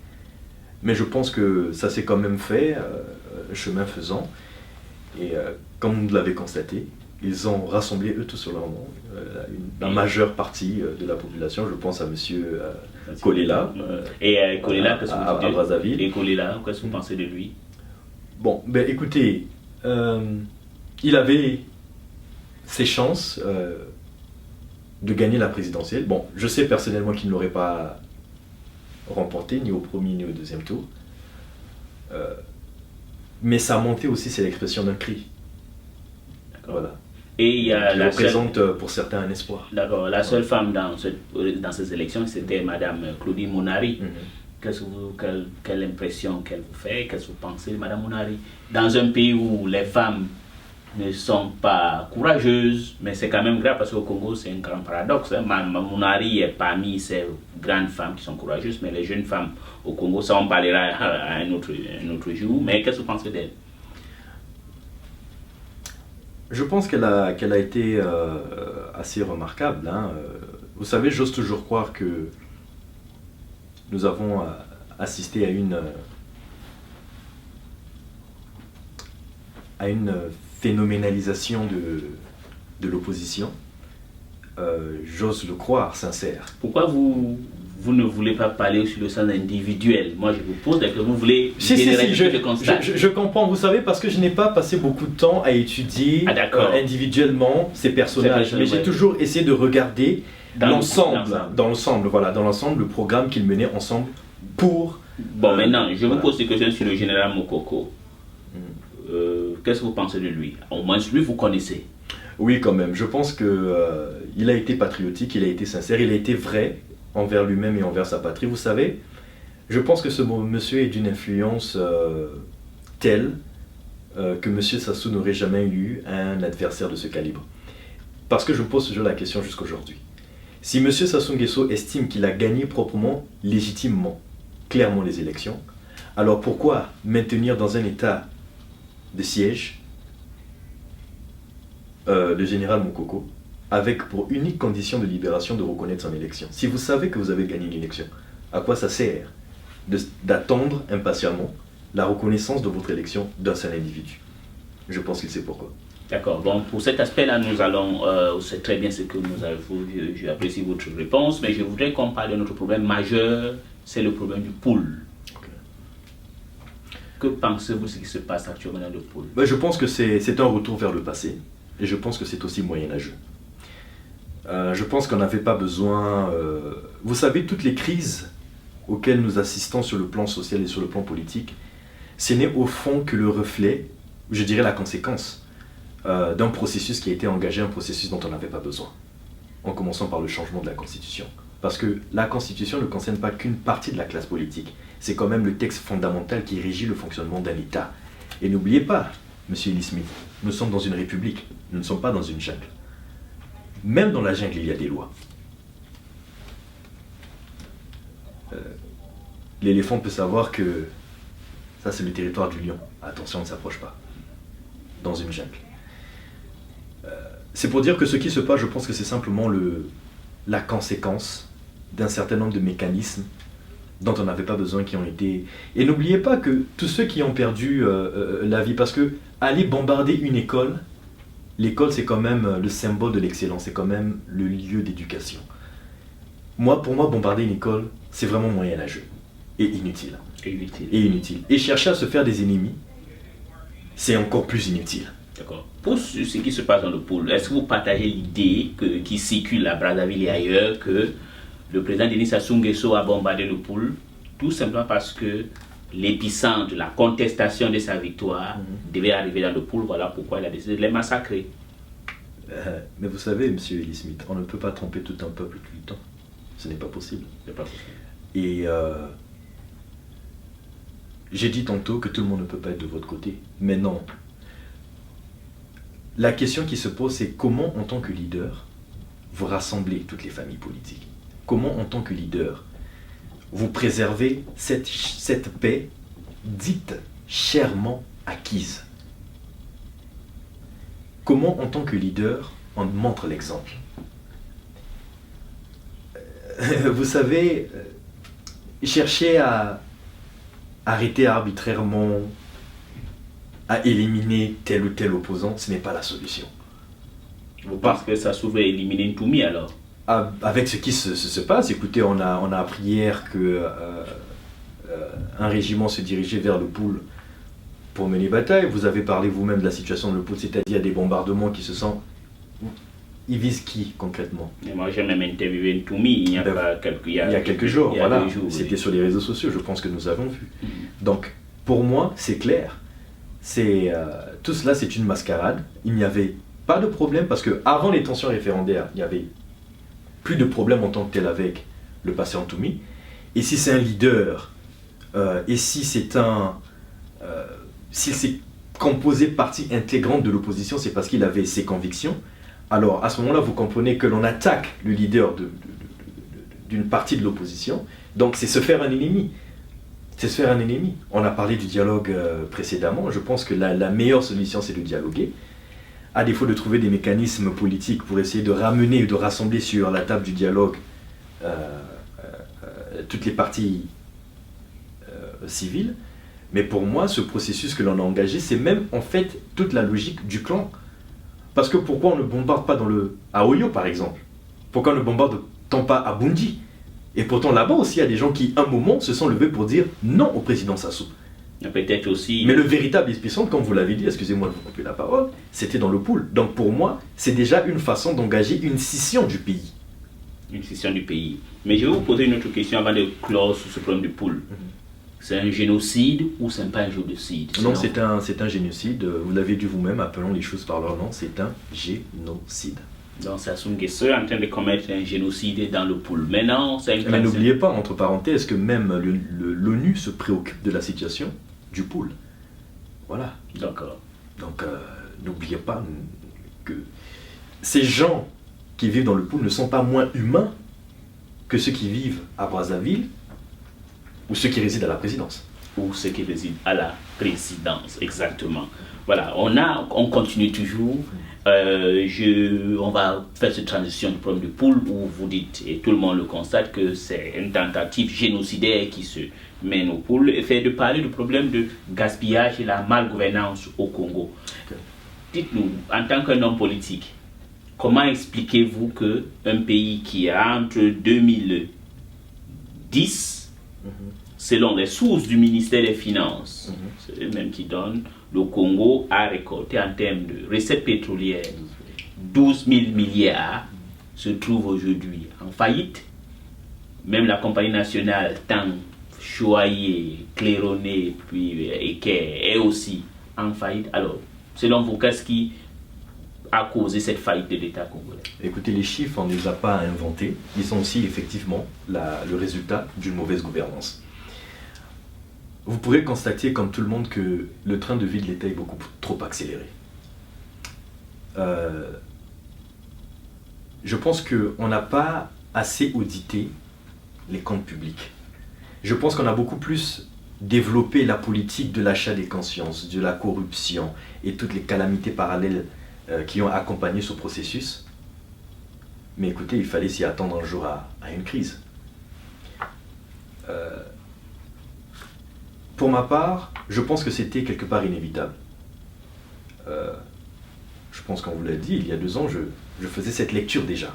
Mais je pense que ça s'est quand même fait, chemin faisant. Et comme vous l'avez constaté, ils ont rassemblé eux tous sur leur nom la majeure partie de la population. Je pense à M. Kolela. Et Kolela, qu'est-ce que à Brazzaville. Et Kolela, qu'est-ce que vous pensez de lui? Bon, ben écoutez, il avait ses chances de gagner la présidentielle. Bon, je sais personnellement qu'il ne l'aurait pas remporté, ni au premier ni au deuxième tour. Mais sa montée aussi, c'est l'expression d'un cri. Voilà. Et il y a qui représente pour certains un espoir. D'accord. La seule femme dans ces élections, c'était Madame Claudine Mounari. Quelle impression qu'elle vous fait? Qu'est-ce que vous pensez de Madame Mounari? Dans un pays où les femmes ne sont pas courageuses, mais c'est quand même grave parce qu'au Congo, c'est un grand paradoxe. Madame Mounari est parmi ces grandes femmes qui sont courageuses, mais les jeunes femmes au Congo, ça on parlera à un autre jour. Mais qu'est-ce que vous pensez d'elle? Je pense qu'elle a été assez remarquable. Vous savez, j'ose toujours croire que nous avons assisté à une phénoménalisation de l'opposition. J'ose le croire, sincère. Pourquoi vous ne voulez pas parler sur le sens individuel? Moi, je vous pose que vous voulez généraliser le constat. Je comprends, vous savez, parce que je n'ai pas passé beaucoup de temps à étudier individuellement ces personnages. Mais j'ai toujours essayé de regarder dans l'ensemble, le programme qu'ils menaient ensemble pour... Bon, maintenant, je vous pose des questions sur le général Mokoko. Qu'est-ce que vous pensez de lui? Au moins, lui, vous connaissez. Oui, quand même. Je pense qu'il a été patriotique, il a été sincère, il a été vrai envers lui-même et envers sa patrie. Vous savez, je pense que ce monsieur est d'une influence telle que M. Sassou n'aurait jamais eu un adversaire de ce calibre. Parce que je me pose toujours la question jusqu'aujourd'hui. Si M. Sassou Nguesso estime qu'il a gagné proprement, légitimement, clairement les élections, alors pourquoi maintenir dans un état de siège le général Mokoko avec pour unique condition de libération de reconnaître son élection? Si vous savez que vous avez gagné l'élection, à quoi ça sert d'attendre impatiemment la reconnaissance de votre élection d'un seul individu? Je pense qu'il sait pourquoi. D'accord. Bon, pour cet aspect-là, nous allons... c'est très bien ce que nous avons... J'apprécie votre réponse, mais je voudrais qu'on parle de notre problème majeur, c'est le problème du pool. Okay. Que pensez-vous de ce qui se passe actuellement dans le pool? Je pense que c'est un retour vers le passé, et je pense que c'est aussi moyenâgeux. Je pense qu'on n'avait pas besoin... vous savez, toutes les crises auxquelles nous assistons sur le plan social et sur le plan politique, ce n'est au fond que le reflet, je dirais la conséquence, d'un processus qui a été engagé, un processus dont on n'avait pas besoin, en commençant par le changement de la Constitution. Parce que la Constitution ne concerne pas qu'une partie de la classe politique, c'est quand même le texte fondamental qui régit le fonctionnement d'un État. Et n'oubliez pas, M. Eli Smith, nous sommes dans une république, nous ne sommes pas dans une jungle. Même dans la jungle, il y a des lois. L'éléphant peut savoir que ça c'est le territoire du lion. Attention, on ne s'approche pas. Dans une jungle. C'est pour dire que ce qui se passe, je pense que c'est simplement la conséquence d'un certain nombre de mécanismes dont on n'avait pas besoin, qui ont été... Et n'oubliez pas que tous ceux qui ont perdu la vie, parce que aller bombarder une école, l'école c'est quand même le symbole de l'excellence, c'est quand même le lieu d'éducation. Pour moi, bombarder une école, c'est vraiment moyenâgeux et inutile. Et chercher à se faire des ennemis, c'est encore plus inutile. D'accord. Pour ce qui se passe dans le pôle, est-ce que vous partagez l'idée qui circule à Brazzaville et ailleurs que le président Denis Sassou Nguesso a bombardé le pôle tout simplement parce que l'épicentre de la contestation de sa victoire devait arriver dans le pôle, voilà pourquoi il a décidé de les massacrer. Mais vous savez, monsieur Eli Smith, on ne peut pas tromper tout un peuple tout le temps. Ce n'est pas possible. Et j'ai dit tantôt que tout le monde ne peut pas être de votre côté. Mais non. La question qui se pose, c'est comment, en tant que leader, vous rassemblez toutes les familles politiques? Comment, en tant que leader, vous préservez cette paix dite chèrement acquise? Comment, en tant que leader, on montre l'exemple? Vous savez, chercher à arrêter arbitrairement, à éliminer tel ou tel opposant, ce n'est pas la solution. Vous pensez que ça sauverait éliminer Ntoumi alors? Avec ce qui se passe, écoutez, on a appris hier que un régiment se dirigeait vers le pôle pour mener bataille. Vous avez parlé vous-même de la situation de le pôle, c'est-à-dire des bombardements qui se sont... Ils visent qui concrètement? Et moi j'ai même interviewé Ntoumi il y a quelques jours, voilà. C'était oui. Sur les réseaux sociaux, je pense que nous avons vu. Donc, pour moi, c'est clair. Tout cela, c'est une mascarade. Il n'y avait pas de problème parce que avant les tensions référendaires, il n'y avait plus de problème en tant que tel avec le passé Ntoumi. Et si c'est un leader, et si c'est s'il s'est composé partie intégrante de l'opposition, c'est parce qu'il avait ses convictions. Alors à ce moment-là, vous comprenez que l'on attaque le leader d'une partie de l'opposition. Donc c'est se faire un ennemi. C'est se faire un ennemi. On a parlé du dialogue précédemment. Je pense que la meilleure solution, c'est de dialoguer. À défaut de trouver des mécanismes politiques pour essayer de ramener ou de rassembler sur la table du dialogue toutes les parties civiles. Mais pour moi, ce processus que l'on a engagé, c'est même en fait toute la logique du clan. Parce que pourquoi on ne bombarde pas à Oyo par exemple? Pourquoi on ne bombarde-t-on pas à Bundi? Et pourtant là-bas aussi, il y a des gens qui, un moment, se sont levés pour dire non au président Sassou. Peut-être aussi... Mais le véritable épicentre, comme vous l'avez dit, excusez-moi de vous couper la parole, c'était dans le pôle. Donc pour moi, c'est déjà une façon d'engager une scission du pays. Une scission du pays. Mais je vais vous poser une autre question avant de clore sur ce problème du pôle. C'est un génocide ou c'est pas un génocide? Non, c'est un génocide. Vous l'avez dit vous-même, appelons les choses par leur nom, c'est un génocide. Donc Sassou Nguesso est en train de commettre un génocide dans le pôle. Maintenant, c'est Mais n'oubliez pas, entre parenthèses, que même l'ONU se préoccupe de la situation du pôle. Voilà. D'accord. Donc, n'oubliez pas que ces gens qui vivent dans le pôle ne sont pas moins humains que ceux qui vivent à Brazzaville ou ceux qui résident à la présidence. Ou ceux qui résident à la présidence, exactement. Voilà, on continue toujours. On va faire cette transition du problème du pôle où vous dites, et tout le monde le constate, que c'est une tentative génocidaire qui se mène au pôle, et fait de parler du problème de gaspillage et la malgouvernance au Congo. Okay. Dites-nous, en tant qu'un homme politique, comment expliquez-vous qu'un pays qui a entre 2010, selon les sources du ministère des Finances, c'est eux-mêmes qui donnent, le Congo a récolté en termes de recettes pétrolières 12 000 milliards, se trouve aujourd'hui en faillite. Même la compagnie nationale Tang, choyée, claironnée, puis Eker est aussi en faillite. Alors, selon vous, qu'est-ce qui a causé cette faillite de l'État congolais? Écoutez, les chiffres, on ne les a pas inventés. Ils sont aussi effectivement le résultat d'une mauvaise gouvernance. Vous pourrez constater, comme tout le monde, que le train de vie de l'État est beaucoup trop accéléré. Je pense qu'on n'a pas assez audité les comptes publics. Je pense qu'on a beaucoup plus développé la politique de l'achat des consciences, de la corruption et toutes les calamités parallèles qui ont accompagné ce processus. Mais écoutez, il fallait s'y attendre un jour à une crise. pour ma part, je pense que c'était quelque part inévitable. Je pense qu'on vous l'a dit, il y a 2 ans, je faisais cette lecture déjà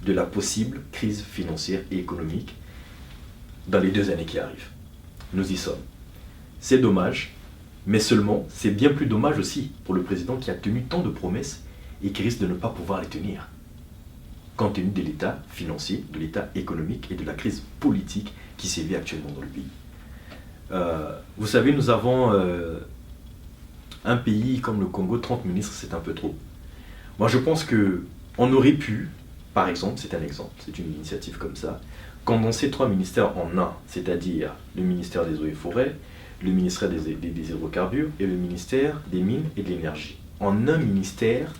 de la possible crise financière et économique dans les 2 années qui arrivent. Nous y sommes. C'est dommage, mais seulement, c'est bien plus dommage aussi pour le président qui a tenu tant de promesses et qui risque de ne pas pouvoir les tenir, compte tenu de l'état financier, de l'état économique et de la crise politique qui sévit actuellement dans le pays. Vous savez, nous avons un pays comme le Congo, 30 ministres, c'est un peu trop. Moi, je pense qu'on aurait pu, par exemple, c'est un exemple, c'est une initiative comme ça, condenser 3 ministères en un, c'est-à-dire le ministère des Eaux et Forêts, le ministère des Hydrocarbures et le ministère des Mines et de l'Énergie, en un ministère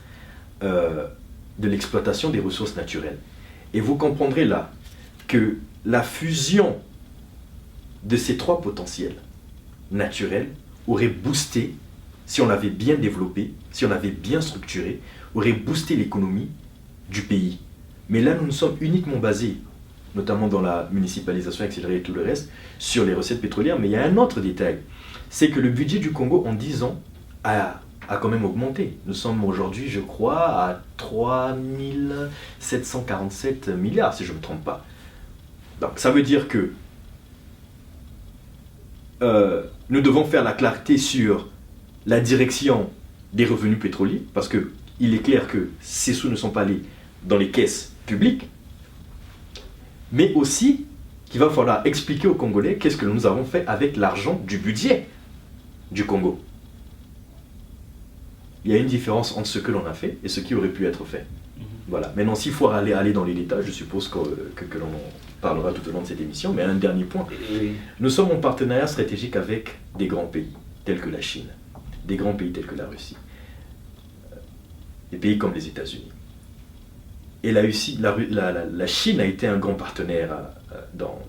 de l'exploitation des ressources naturelles. Et vous comprendrez là que la fusion de ces 3 potentiels naturels aurait boosté, si on l'avait bien développé, si on l'avait bien structuré, aurait boosté l'économie du pays. Mais là, nous nous sommes uniquement basés, notamment dans la municipalisation accélérée et tout le reste, sur les recettes pétrolières. Mais il y a un autre détail, c'est que le budget du Congo en 10 ans a quand même augmenté. Nous sommes aujourd'hui, je crois, à 3 747 milliards, si je ne me trompe pas. Donc ça veut dire que nous devons faire la clarté sur la direction des revenus pétroliers, parce qu'il est clair que ces sous ne sont pas allés dans les caisses publiques, mais aussi qu'il va falloir expliquer aux Congolais qu'est-ce que nous avons fait avec l'argent du budget du Congo. Il y a une différence entre ce que l'on a fait et ce qui aurait pu être fait. Voilà. Maintenant, s'il faut aller dans les détails, je suppose que l'on en parlera tout au long de cette émission, mais un dernier point. Nous sommes en partenariat stratégique avec des grands pays, tels que la Chine, des grands pays tels que la Russie, des pays comme les États-Unis. Et la Chine a été un grand partenaire dans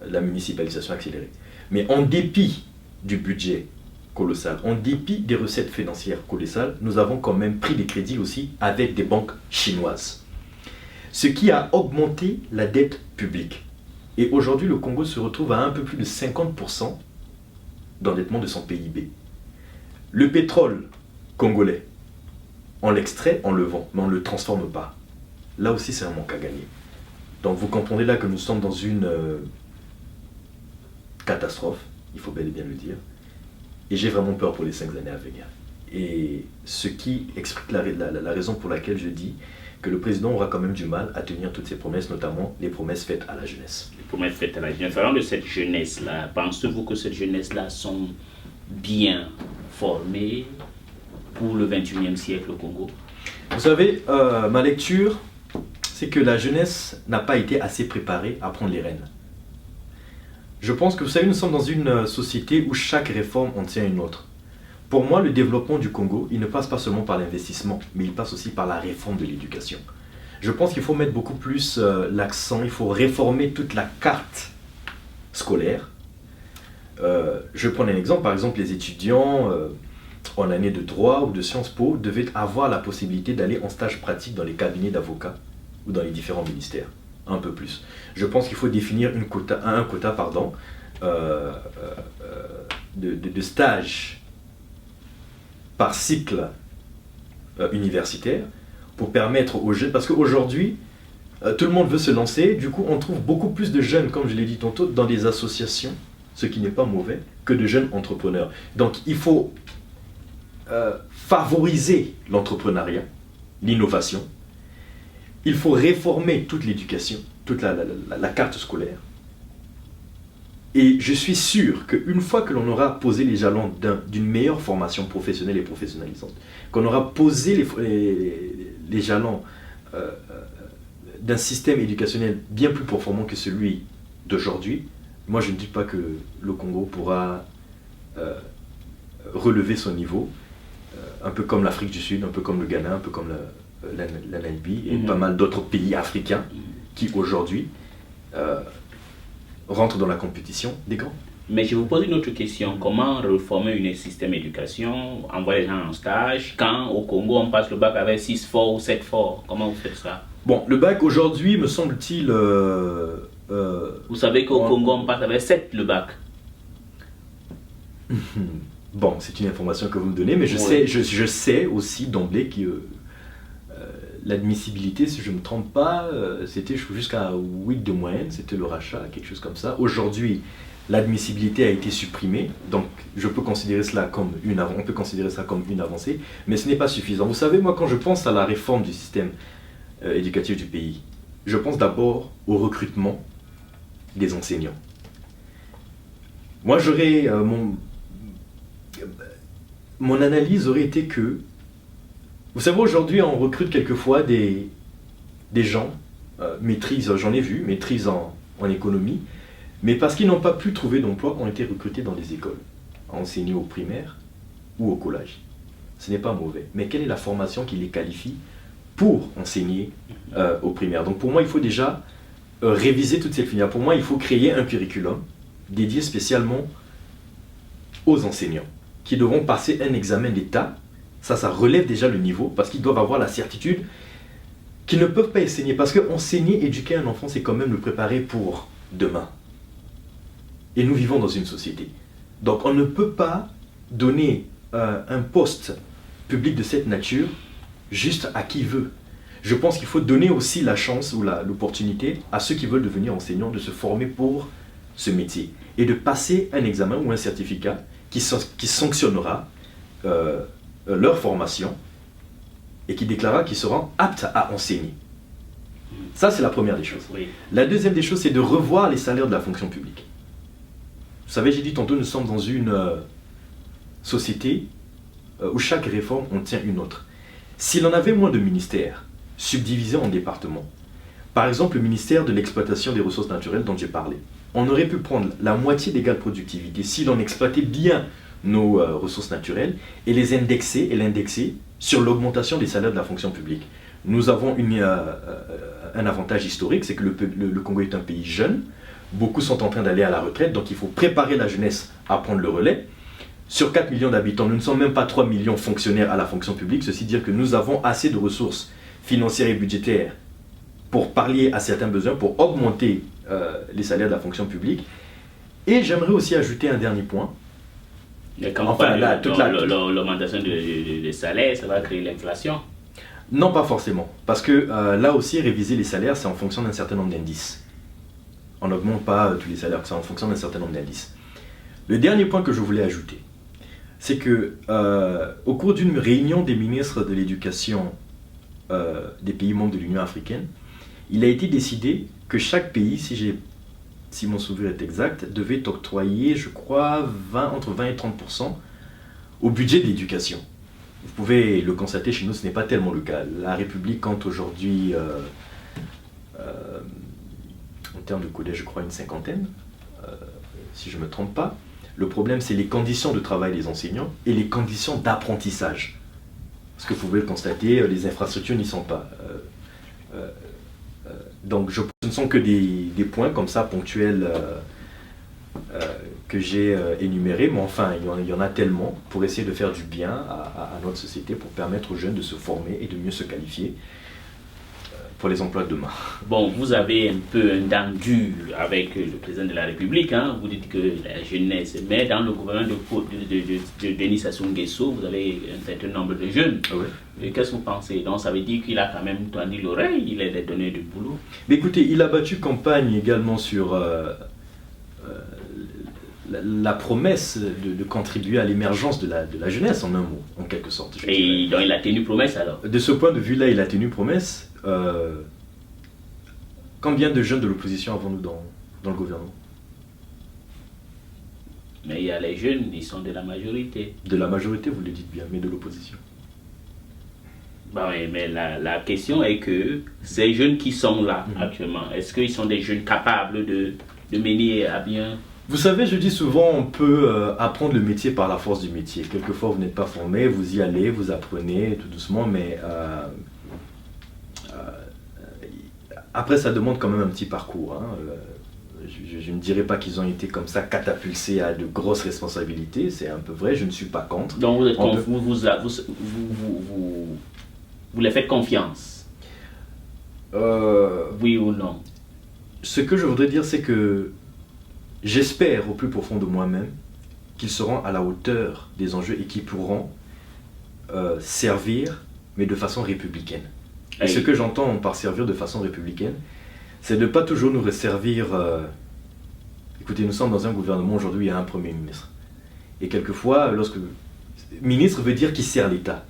la municipalisation accélérée. Mais en dépit du budget colossal, en dépit des recettes financières colossales, nous avons quand même pris des crédits aussi avec des banques chinoises. Ce qui a augmenté la dette publique. Et aujourd'hui, le Congo se retrouve à un peu plus de 50% d'endettement de son PIB. Le pétrole congolais, on l'extrait, on le vend, mais on ne le transforme pas. Là aussi, c'est un manque à gagner. Donc vous comprenez là que nous sommes dans une catastrophe, il faut bel et bien le dire. Et j'ai vraiment peur pour les 5 années à venir. Et ce qui explique la raison pour laquelle je dis que le président aura quand même du mal à tenir toutes ses promesses, notamment les promesses faites à la jeunesse. Les promesses faites à la jeunesse. Parlons de cette jeunesse-là. Pensez-vous que cette jeunesse-là sont bien formées pour le 21e siècle au Congo? Vous savez, ma lecture, c'est que la jeunesse n'a pas été assez préparée à prendre les rênes. Je pense que, vous savez, nous sommes dans une société où chaque réforme en tient une autre. Pour moi, le développement du Congo, il ne passe pas seulement par l'investissement, mais il passe aussi par la réforme de l'éducation. Je pense qu'il faut mettre beaucoup plus l'accent, il faut réformer toute la carte scolaire. Je vais prendre un exemple, par exemple, les étudiants en année de droit ou de Sciences Po devaient avoir la possibilité d'aller en stage pratique dans les cabinets d'avocats ou dans les différents ministères, un peu plus. Je pense qu'il faut définir un quota de stages par cycle universitaire pour permettre aux jeunes, parce qu'aujourd'hui, tout le monde veut se lancer, du coup on trouve beaucoup plus de jeunes, comme je l'ai dit tantôt, dans des associations, ce qui n'est pas mauvais, que de jeunes entrepreneurs. Donc il faut favoriser l'entrepreneuriat, l'innovation, il faut réformer toute l'éducation, toute la carte scolaire. Et je suis sûr qu'une fois que l'on aura posé les jalons d'une meilleure formation professionnelle et professionnalisante, qu'on aura posé les jalons d'un système éducationnel bien plus performant que celui d'aujourd'hui, moi je ne dis pas que le Congo pourra relever son niveau, un peu comme l'Afrique du Sud, un peu comme le Ghana, un peu comme la Namibie et pas mal d'autres pays africains qui aujourd'hui rentrent dans la compétition des grands. Mais je vous pose une autre question. Comment réformer un système d'éducation, envoyer les gens en stage, quand au Congo on passe le bac avec 6 forts ou 7 forts? Comment vous faites ça? Bon, le bac aujourd'hui, me semble-t-il... vous savez qu'au Congo on passe avec 7 le bac. Bon, c'est une information que vous me donnez, mais je sais aussi d'emblée que l'admissibilité, si je ne me trompe pas, c'était jusqu'à 8 de moyenne, c'était le rachat, quelque chose comme ça. Aujourd'hui, l'admissibilité a été supprimée, donc on peut considérer ça comme une avancée, mais ce n'est pas suffisant. Vous savez, moi, quand je pense à la réforme du système éducatif du pays, je pense d'abord au recrutement des enseignants. Moi, mon analyse aurait été que, vous savez, aujourd'hui, on recrute quelquefois des gens, j'en ai vu, maîtrise en économie, mais parce qu'ils n'ont pas pu trouver d'emploi, ont été recrutés dans les écoles, à enseigner au primaire ou au collège. Ce n'est pas mauvais, mais quelle est la formation qui les qualifie pour enseigner au primaire? Donc pour moi, il faut déjà réviser toute cette filière. Pour moi, il faut créer un curriculum dédié spécialement aux enseignants, qui devront passer un examen d'État. Ça relève déjà le niveau, parce qu'ils doivent avoir la certitude qu'ils ne peuvent pas enseigner. Parce que enseigner, éduquer un enfant, c'est quand même le préparer pour demain. Et nous vivons dans une société. Donc on ne peut pas donner un poste public de cette nature juste à qui veut. Je pense qu'il faut donner aussi la chance ou l'opportunité à ceux qui veulent devenir enseignants de se former pour ce métier et de passer un examen ou un certificat qui sanctionnera leur formation et qui déclarera qu'ils seront aptes à enseigner. Ça, c'est la première des choses. Oui. La deuxième des choses, c'est de revoir les salaires de la fonction publique. Vous savez, j'ai dit tantôt, nous sommes dans une société où chaque réforme en tient une autre. S'il en avait moins de ministères subdivisés en départements, par exemple le ministère de l'exploitation des ressources naturelles dont j'ai parlé, on aurait pu prendre la moitié d'égale productivité si l'on exploitait bien nos ressources naturelles et l'indexer sur l'augmentation des salaires de la fonction publique. Nous avons un avantage historique, c'est que le Congo est un pays jeune, beaucoup sont en train d'aller à la retraite, donc il faut préparer la jeunesse à prendre le relais. Sur 4 millions d'habitants, nous ne sommes même pas 3 millions fonctionnaires à la fonction publique, ceci dire que nous avons assez de ressources financières et budgétaires pour pallier à certains besoins, pour augmenter les salaires de la fonction publique. Et j'aimerais aussi ajouter un dernier point. L'augmentation des salaires, ça va créer l'inflation? Non, pas forcément. Parce que là aussi, réviser les salaires, c'est en fonction d'un certain nombre d'indices. On n'augmente pas tous les salaires, c'est en fonction d'un certain nombre d'indices. Le dernier point que je voulais ajouter, c'est que au cours d'une réunion des ministres de l'éducation des pays membres de l'Union africaine, il a été décidé que chaque pays, si mon souvenir est exact, devait octroyer, je crois, entre 20 et 30% au budget de l'éducation. Vous pouvez le constater, chez nous, ce n'est pas tellement le cas. La République compte aujourd'hui, en termes de collège, je crois, une cinquantaine, si je ne me trompe pas. Le problème, c'est les conditions de travail des enseignants et les conditions d'apprentissage. Parce que vous pouvez le constater, les infrastructures n'y sont pas. Donc, ce ne sont que des points comme ça, ponctuels, que j'ai énumérés. Mais enfin, il y en a tellement pour essayer de faire du bien à notre société, pour permettre aux jeunes de se former et de mieux se qualifier pour les emplois de demain. Bon, vous avez un peu un dent dur avec le président de la République, hein. Vous dites que la jeunesse, mais dans le gouvernement de Denis Sassou Nguesso, vous avez un certain nombre de jeunes. Oui. Qu'est-ce que vous pensez? Donc ça veut dire qu'il a quand même tendu l'oreille, il a donné du boulot. Mais écoutez, il a battu campagne également sur la promesse de contribuer à l'émergence de la jeunesse, en un mot, en quelque sorte. Et donc il a tenu promesse alors? De ce point de vue-là, il a tenu promesse. Combien de jeunes de l'opposition avons-nous dans le gouvernement? Mais il y a les jeunes, ils sont de la majorité. De la majorité, vous le dites bien, mais de l'opposition. Bah oui, mais la question est que ces jeunes qui sont là actuellement, est-ce qu'ils sont des jeunes capables de mener à bien? Vous savez, je dis souvent, on peut apprendre le métier par la force du métier. Quelquefois, vous n'êtes pas formé, vous y allez, vous apprenez tout doucement, mais après, ça demande quand même un petit parcours. Hein. Je ne dirais pas qu'ils ont été comme ça catapultés à de grosses responsabilités, c'est un peu vrai, je ne suis pas contre. Donc vous les faites confiance? Oui ou non? Ce que je voudrais dire, c'est que j'espère au plus profond de moi-même qu'ils seront à la hauteur des enjeux et qui pourront servir, mais de façon républicaine. Et ce que j'entends par servir de façon républicaine, c'est de ne pas toujours nous resservir... écoutez, nous sommes dans un gouvernement, aujourd'hui il y a un Premier ministre. Et quelquefois, ministre veut dire qui sert l'État.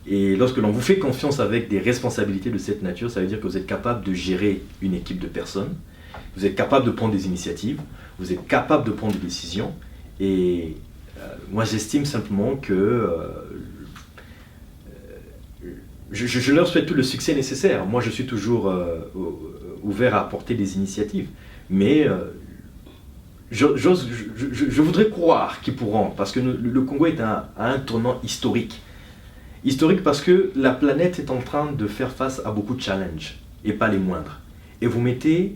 Et lorsque l'on vous fait confiance avec des responsabilités de cette nature, ça veut dire que vous êtes capable de gérer une équipe de personnes, vous êtes capable de prendre des initiatives, vous êtes capable de prendre des décisions. Et moi j'estime simplement que je leur souhaite tout le succès nécessaire. Moi je suis toujours ouvert à apporter des initiatives. Mais je voudrais croire qu'ils pourront, parce que le Congo est à un tournant historique. Historique parce que la planète est en train de faire face à beaucoup de challenges, et pas les moindres. Et vous mettez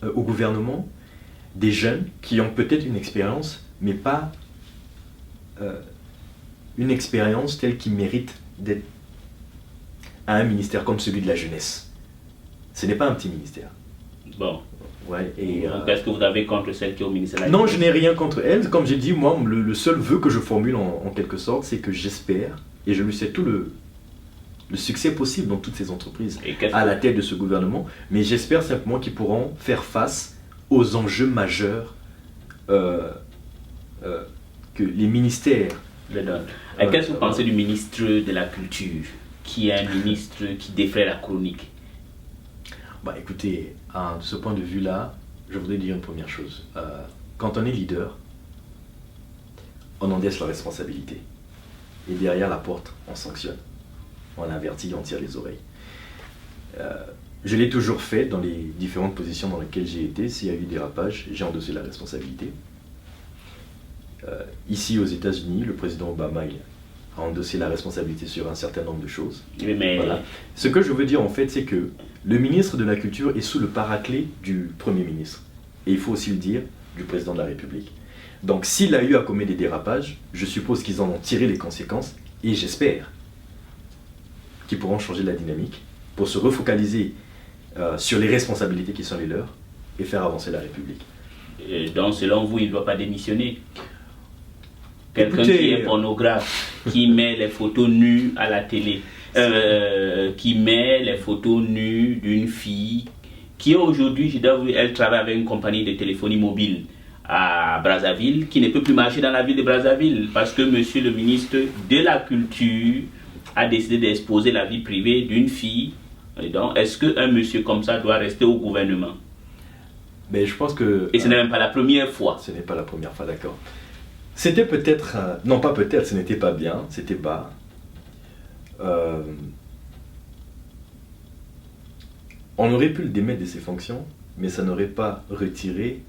au gouvernement des jeunes qui ont peut-être une expérience, mais pas une expérience telle qu'ils méritent d'être à un ministère comme celui de la jeunesse. Ce n'est pas un petit ministère. Bon. Ouais, qu'est-ce que vous avez contre celle qui est au ministère de la Non, Jeunesse? je n'ai rien contre elle. Comme j'ai dit, moi, le seul vœu que je formule en quelque sorte, c'est que j'espère, et je lui souhaite tout le succès possible dans toutes ces entreprises à la tête de ce gouvernement, mais j'espère simplement qu'ils pourront faire face aux enjeux majeurs que les ministères... Qu'est-ce que vous pensez du ministre de la Culture, qui est un ministre qui défraie la chronique? Écoutez, de ce point de vue-là, je voudrais dire une première chose. Quand on est leader, on encaisse la responsabilité. Et derrière la porte, on sanctionne. On avertit, on tire les oreilles. Je l'ai toujours fait dans les différentes positions dans lesquelles j'ai été. S'il y a eu dérapage, j'ai endossé la responsabilité. Ici aux États-Unis, le président Obama a endossé la responsabilité sur un certain nombre de choses. Mais... Voilà. Ce que je veux dire en fait, c'est que le ministre de la Culture est sous le paraclet du Premier ministre. Et il faut aussi le dire, du président de la République. Donc s'il a eu à commettre des dérapages, je suppose qu'ils en ont tiré les conséquences, et j'espère qu'ils pourront changer la dynamique pour se refocaliser sur les responsabilités qui sont les leurs et faire avancer la République. Donc selon vous, il ne doit pas démissionner? Quelqu'un qui est pornographe, qui met les photos nues à la télé, qui met les photos nues d'une fille qui aujourd'hui, je dois vous dire, elle travaille avec une compagnie de téléphonie mobile à Brazzaville, qui ne peut plus marcher dans la ville de Brazzaville parce que monsieur le ministre de la Culture a décidé d'exposer la vie privée d'une fille. Et donc, est-ce qu'un monsieur comme ça doit rester au gouvernement? Mais je pense que... Et ce n'est même pas la première fois. Ce n'est pas la première fois, d'accord. C'était peut-être... non, pas peut-être, ce n'était pas bien, c'était bas. On aurait pu le démettre de ses fonctions, mais ça n'aurait pas retiré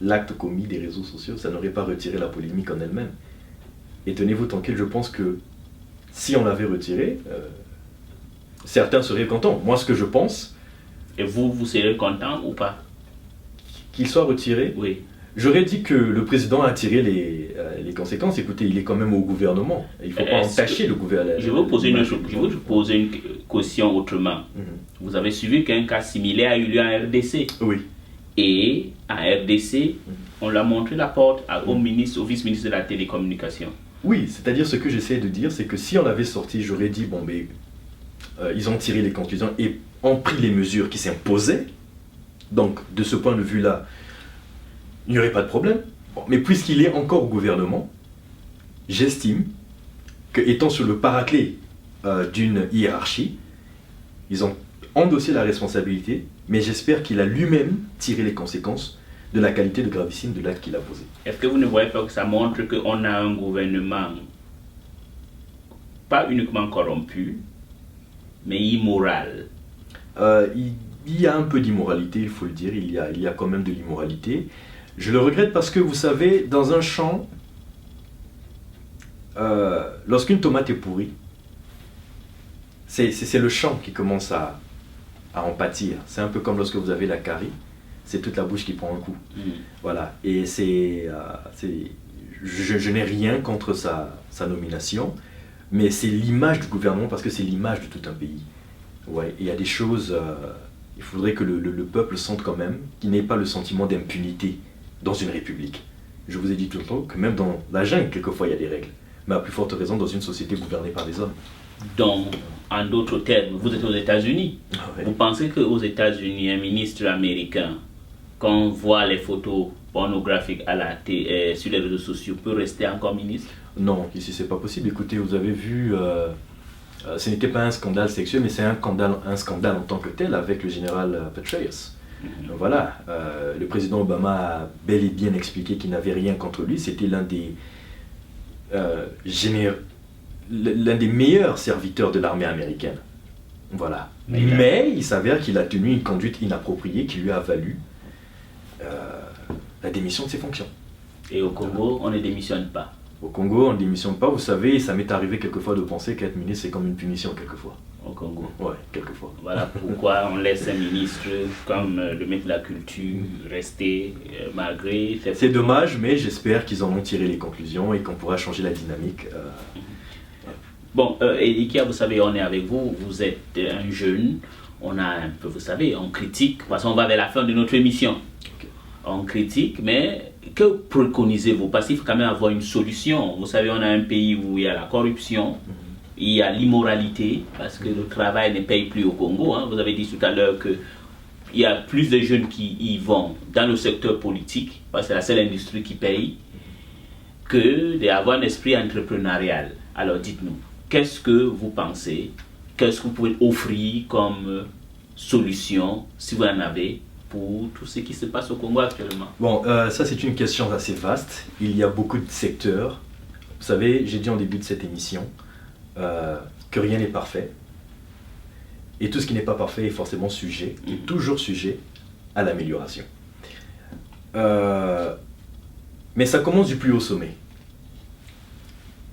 l'acte commis des réseaux sociaux, ça n'aurait pas retiré la polémique en elle-même. Et tenez-vous tranquille, je pense que si on l'avait retiré, certains seraient contents. Moi, ce que je pense... Et vous serez content ou pas? Qu'il soit retiré? Oui. J'aurais dit que le président a tiré les conséquences. Écoutez, il est quand même au gouvernement. Il ne faut pas entacher le gouvernement. Je vais vous poser une question autrement. Vous avez suivi qu'un cas similaire a eu lieu en RDC. Oui. Et en RDC, on l'a montré la porte au vice-ministre de la télécommunication. Oui, c'est-à-dire ce que j'essaie de dire, c'est que si on l'avait sorti, j'aurais dit, bon, mais ils ont tiré les conclusions et ont pris les mesures qui s'imposaient. Donc, de ce point de vue-là, il n'y aurait pas de problème. Bon, mais puisqu'il est encore au gouvernement, j'estime qu'étant sur le paraclet d'une hiérarchie, ils ont endossé la responsabilité, mais j'espère qu'il a lui-même tiré les conséquences de la qualité de gravissime de l'acte qu'il a posé. Est-ce que vous ne voyez pas que ça montre qu'on a un gouvernement pas uniquement corrompu, mais immoral? Il y a un peu d'immoralité, il faut le dire, il y a quand même de l'immoralité. Je le regrette parce que, vous savez, dans un champ, lorsqu'une tomate est pourrie, c'est le champ qui commence à en pâtir. C'est un peu comme lorsque vous avez la carie, c'est toute la bouche qui prend un coup. Voilà, et je n'ai rien contre sa nomination, mais c'est l'image du gouvernement parce que c'est l'image de tout un pays. Ouais, il y a des choses, il faudrait que le peuple sente quand même qu'il n'ait pas le sentiment d'impunité dans une république. Je vous ai dit tout le temps que même dans la jungle, quelquefois, il y a des règles. Mais à plus forte raison dans une société gouvernée par des hommes. Donc, en d'autres termes, vous êtes aux États-Unis. Ouais. Vous pensez qu'aux États-Unis, un ministre américain, quand on voit les photos pornographiques sur les réseaux sociaux, peut rester encore ministre? Non, ici c'est pas possible. Écoutez, vous avez vu, ce n'était pas un scandale sexuel, mais c'est un scandale en tant que tel avec le général Petraeus. Voilà, le président Obama a bel et bien expliqué qu'il n'avait rien contre lui. C'était l'un des meilleurs serviteurs de l'armée américaine. Voilà. Mais il s'avère qu'il a tenu une conduite inappropriée qui lui a valu la démission de ses fonctions. Et au Congo, on ne démissionne pas. Au Congo, on ne démissionne pas. Vous savez, ça m'est arrivé quelquefois de penser qu'être ministre, c'est comme une punition quelquefois. Au Congo. Ouais, quelquefois. Voilà pourquoi on laisse un ministre comme le ministre de la Culture rester malgré... C'est dommage, mais j'espère qu'ils en ont tiré les conclusions et qu'on pourra changer la dynamique. Bon, Elikia, vous savez, on est avec vous. Vous êtes un jeune. On a un peu, vous savez, on critique. Parce qu'on va vers la fin de notre émission. Okay. On critique, mais que préconisez-vous? Parce qu'il faut quand même avoir une solution. Vous savez, on a un pays où il y a la corruption, il y a l'immoralité, parce que le travail ne paye plus au Congo. Hein. Vous avez dit tout à l'heure qu'il y a plus de jeunes qui y vont dans le secteur politique, parce que c'est la seule industrie qui paye, que d'avoir un esprit entrepreneurial. Alors dites-nous, qu'est-ce que vous pensez? Qu'est-ce que vous pouvez offrir comme solution, si vous en avez, pour tout ce qui se passe au Congo actuellement? Bon, ça c'est une question assez vaste. Il y a beaucoup de secteurs. Vous savez, j'ai dit en début de cette émission que rien n'est parfait. Et tout ce qui n'est pas parfait est forcément sujet, est toujours sujet à l'amélioration. Mais ça commence du plus haut sommet.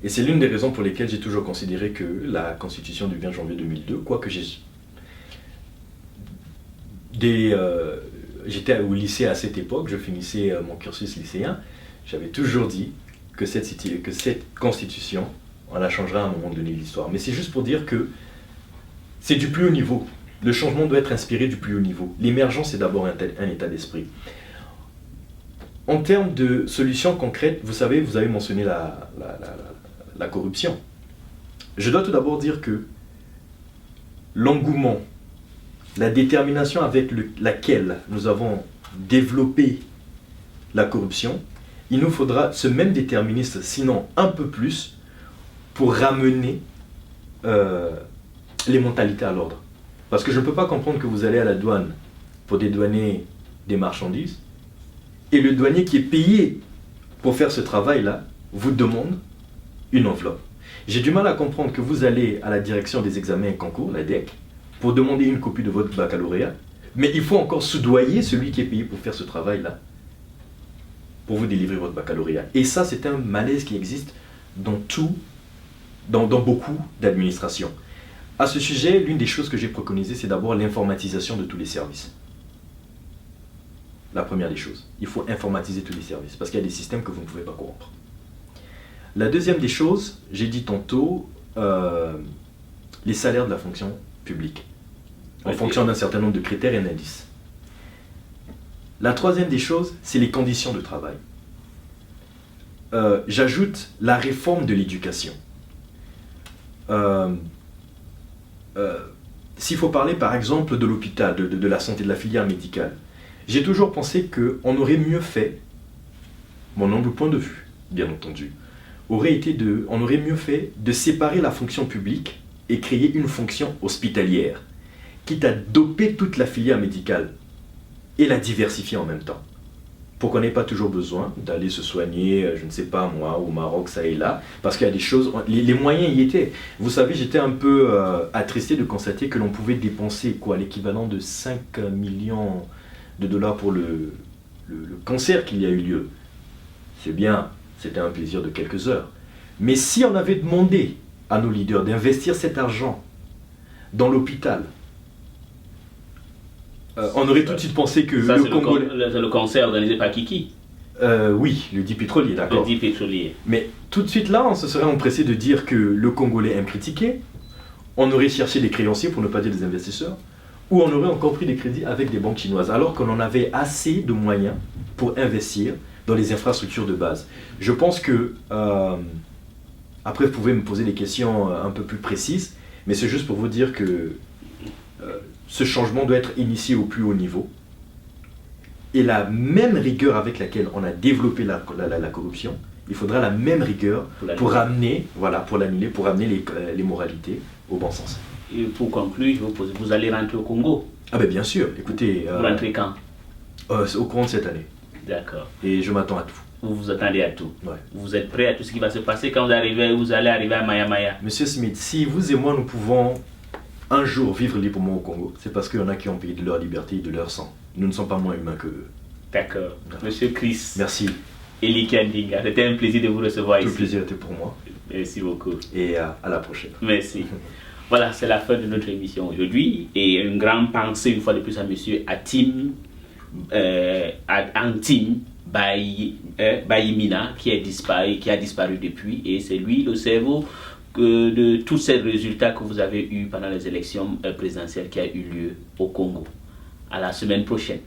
Et c'est l'une des raisons pour lesquelles j'ai toujours considéré que la Constitution du 20 janvier 2002, quoique j'étais au lycée à cette époque, je finissais mon cursus lycéen, j'avais toujours dit que cette Constitution, on la changera à un moment donné de l'histoire. Mais c'est juste pour dire que c'est du plus haut niveau. Le changement doit être inspiré du plus haut niveau. L'émergence, c'est d'abord un état d'esprit. En termes de solutions concrètes, vous savez, vous avez mentionné la corruption. Je dois tout d'abord dire que l'engouement, la détermination avec laquelle nous avons développé la corruption, il nous faudra ce même déterminisme, sinon un peu plus, pour ramener les mentalités à l'ordre. Parce que je ne peux pas comprendre que vous allez à la douane pour dédouaner des marchandises, et le douanier qui est payé pour faire ce travail-là vous demande une enveloppe. J'ai du mal à comprendre que vous allez à la direction des examens et concours, la DEC, pour demander une copie de votre baccalauréat, mais il faut encore soudoyer celui qui est payé pour faire ce travail-là, pour vous délivrer votre baccalauréat. Et ça, c'est un malaise qui existe dans beaucoup d'administrations. À ce sujet, l'une des choses que j'ai préconisées, c'est d'abord l'informatisation de tous les services. La première des choses, il faut informatiser tous les services, parce qu'il y a des systèmes que vous ne pouvez pas corrompre. La deuxième des choses, j'ai dit tantôt, les salaires de la fonction publique, en fonction d'un certain nombre de critères et d'indices. La troisième des choses, c'est les conditions de travail. J'ajoute la réforme de l'éducation. S'il faut parler par exemple de l'hôpital, de la santé, de la filière médicale, j'ai toujours pensé qu'on aurait mieux fait, mon humble point de vue, bien entendu, on aurait mieux fait de séparer la fonction publique et créer une fonction hospitalière, quitte à doper toute la filière médicale et la diversifier en même temps, pour qu'on n'ait pas toujours besoin d'aller se soigner, je ne sais pas moi, au Maroc, ça et là, parce qu'il y a des choses, les moyens y étaient. Vous savez, j'étais un peu attristé de constater que l'on pouvait dépenser l'équivalent de 5 millions de dollars pour le concert qu'il y a eu lieu. C'est bien, c'était un plaisir de quelques heures. Mais si on avait demandé à nos leaders d'investir cet argent dans l'hôpital, on aurait tout de suite pensé que ça, le Congo... C'est le concert organisé par Kiki. Oui, le dit pétrolier, d'accord. Le dit pétrolier. Mais tout de suite là, on se serait empressé de dire que le Congolais aime critiquer, on aurait cherché des créanciers, pour ne pas dire des investisseurs, ou on aurait encore pris des crédits avec des banques chinoises, alors qu'on en avait assez de moyens pour investir, dans les infrastructures de base. Je pense que, après vous pouvez me poser des questions un peu plus précises, mais c'est juste pour vous dire que ce changement doit être initié au plus haut niveau. Et la même rigueur avec laquelle on a développé la corruption, il faudra la même rigueur pour amener, pour l'annuler, pour amener les moralités au bon sens. Et pour conclure, je vous pose, vous allez rentrer au Congo? Ah ben bien sûr, écoutez... Vous rentrez quand? Au courant de cette année. D'accord. Et je m'attends à tout. Vous vous attendez à tout? Ouais. Vous êtes prêt à tout ce qui va se passer quand vous allez arriver à Maya Maya? Monsieur Smith, si vous et moi nous pouvons un jour vivre librement au Congo, c'est parce qu'il y en a qui ont payé de leur liberté et de leur sang. Nous ne sommes pas moins humains que eux. D'accord. Monsieur Chris. Merci. Eli Kandinga, c'était un plaisir de vous recevoir ici. Tout le plaisir était pour moi. Merci beaucoup. Et à la prochaine. Merci. Voilà, c'est la fin de notre émission aujourd'hui. Et une grande pensée une fois de plus à monsieur Antim Bayimina qui a disparu depuis. Et c'est lui le cerveau de tous ces résultats que vous avez eus pendant les élections présidentielles qui a eu lieu au Congo. À la semaine prochaine.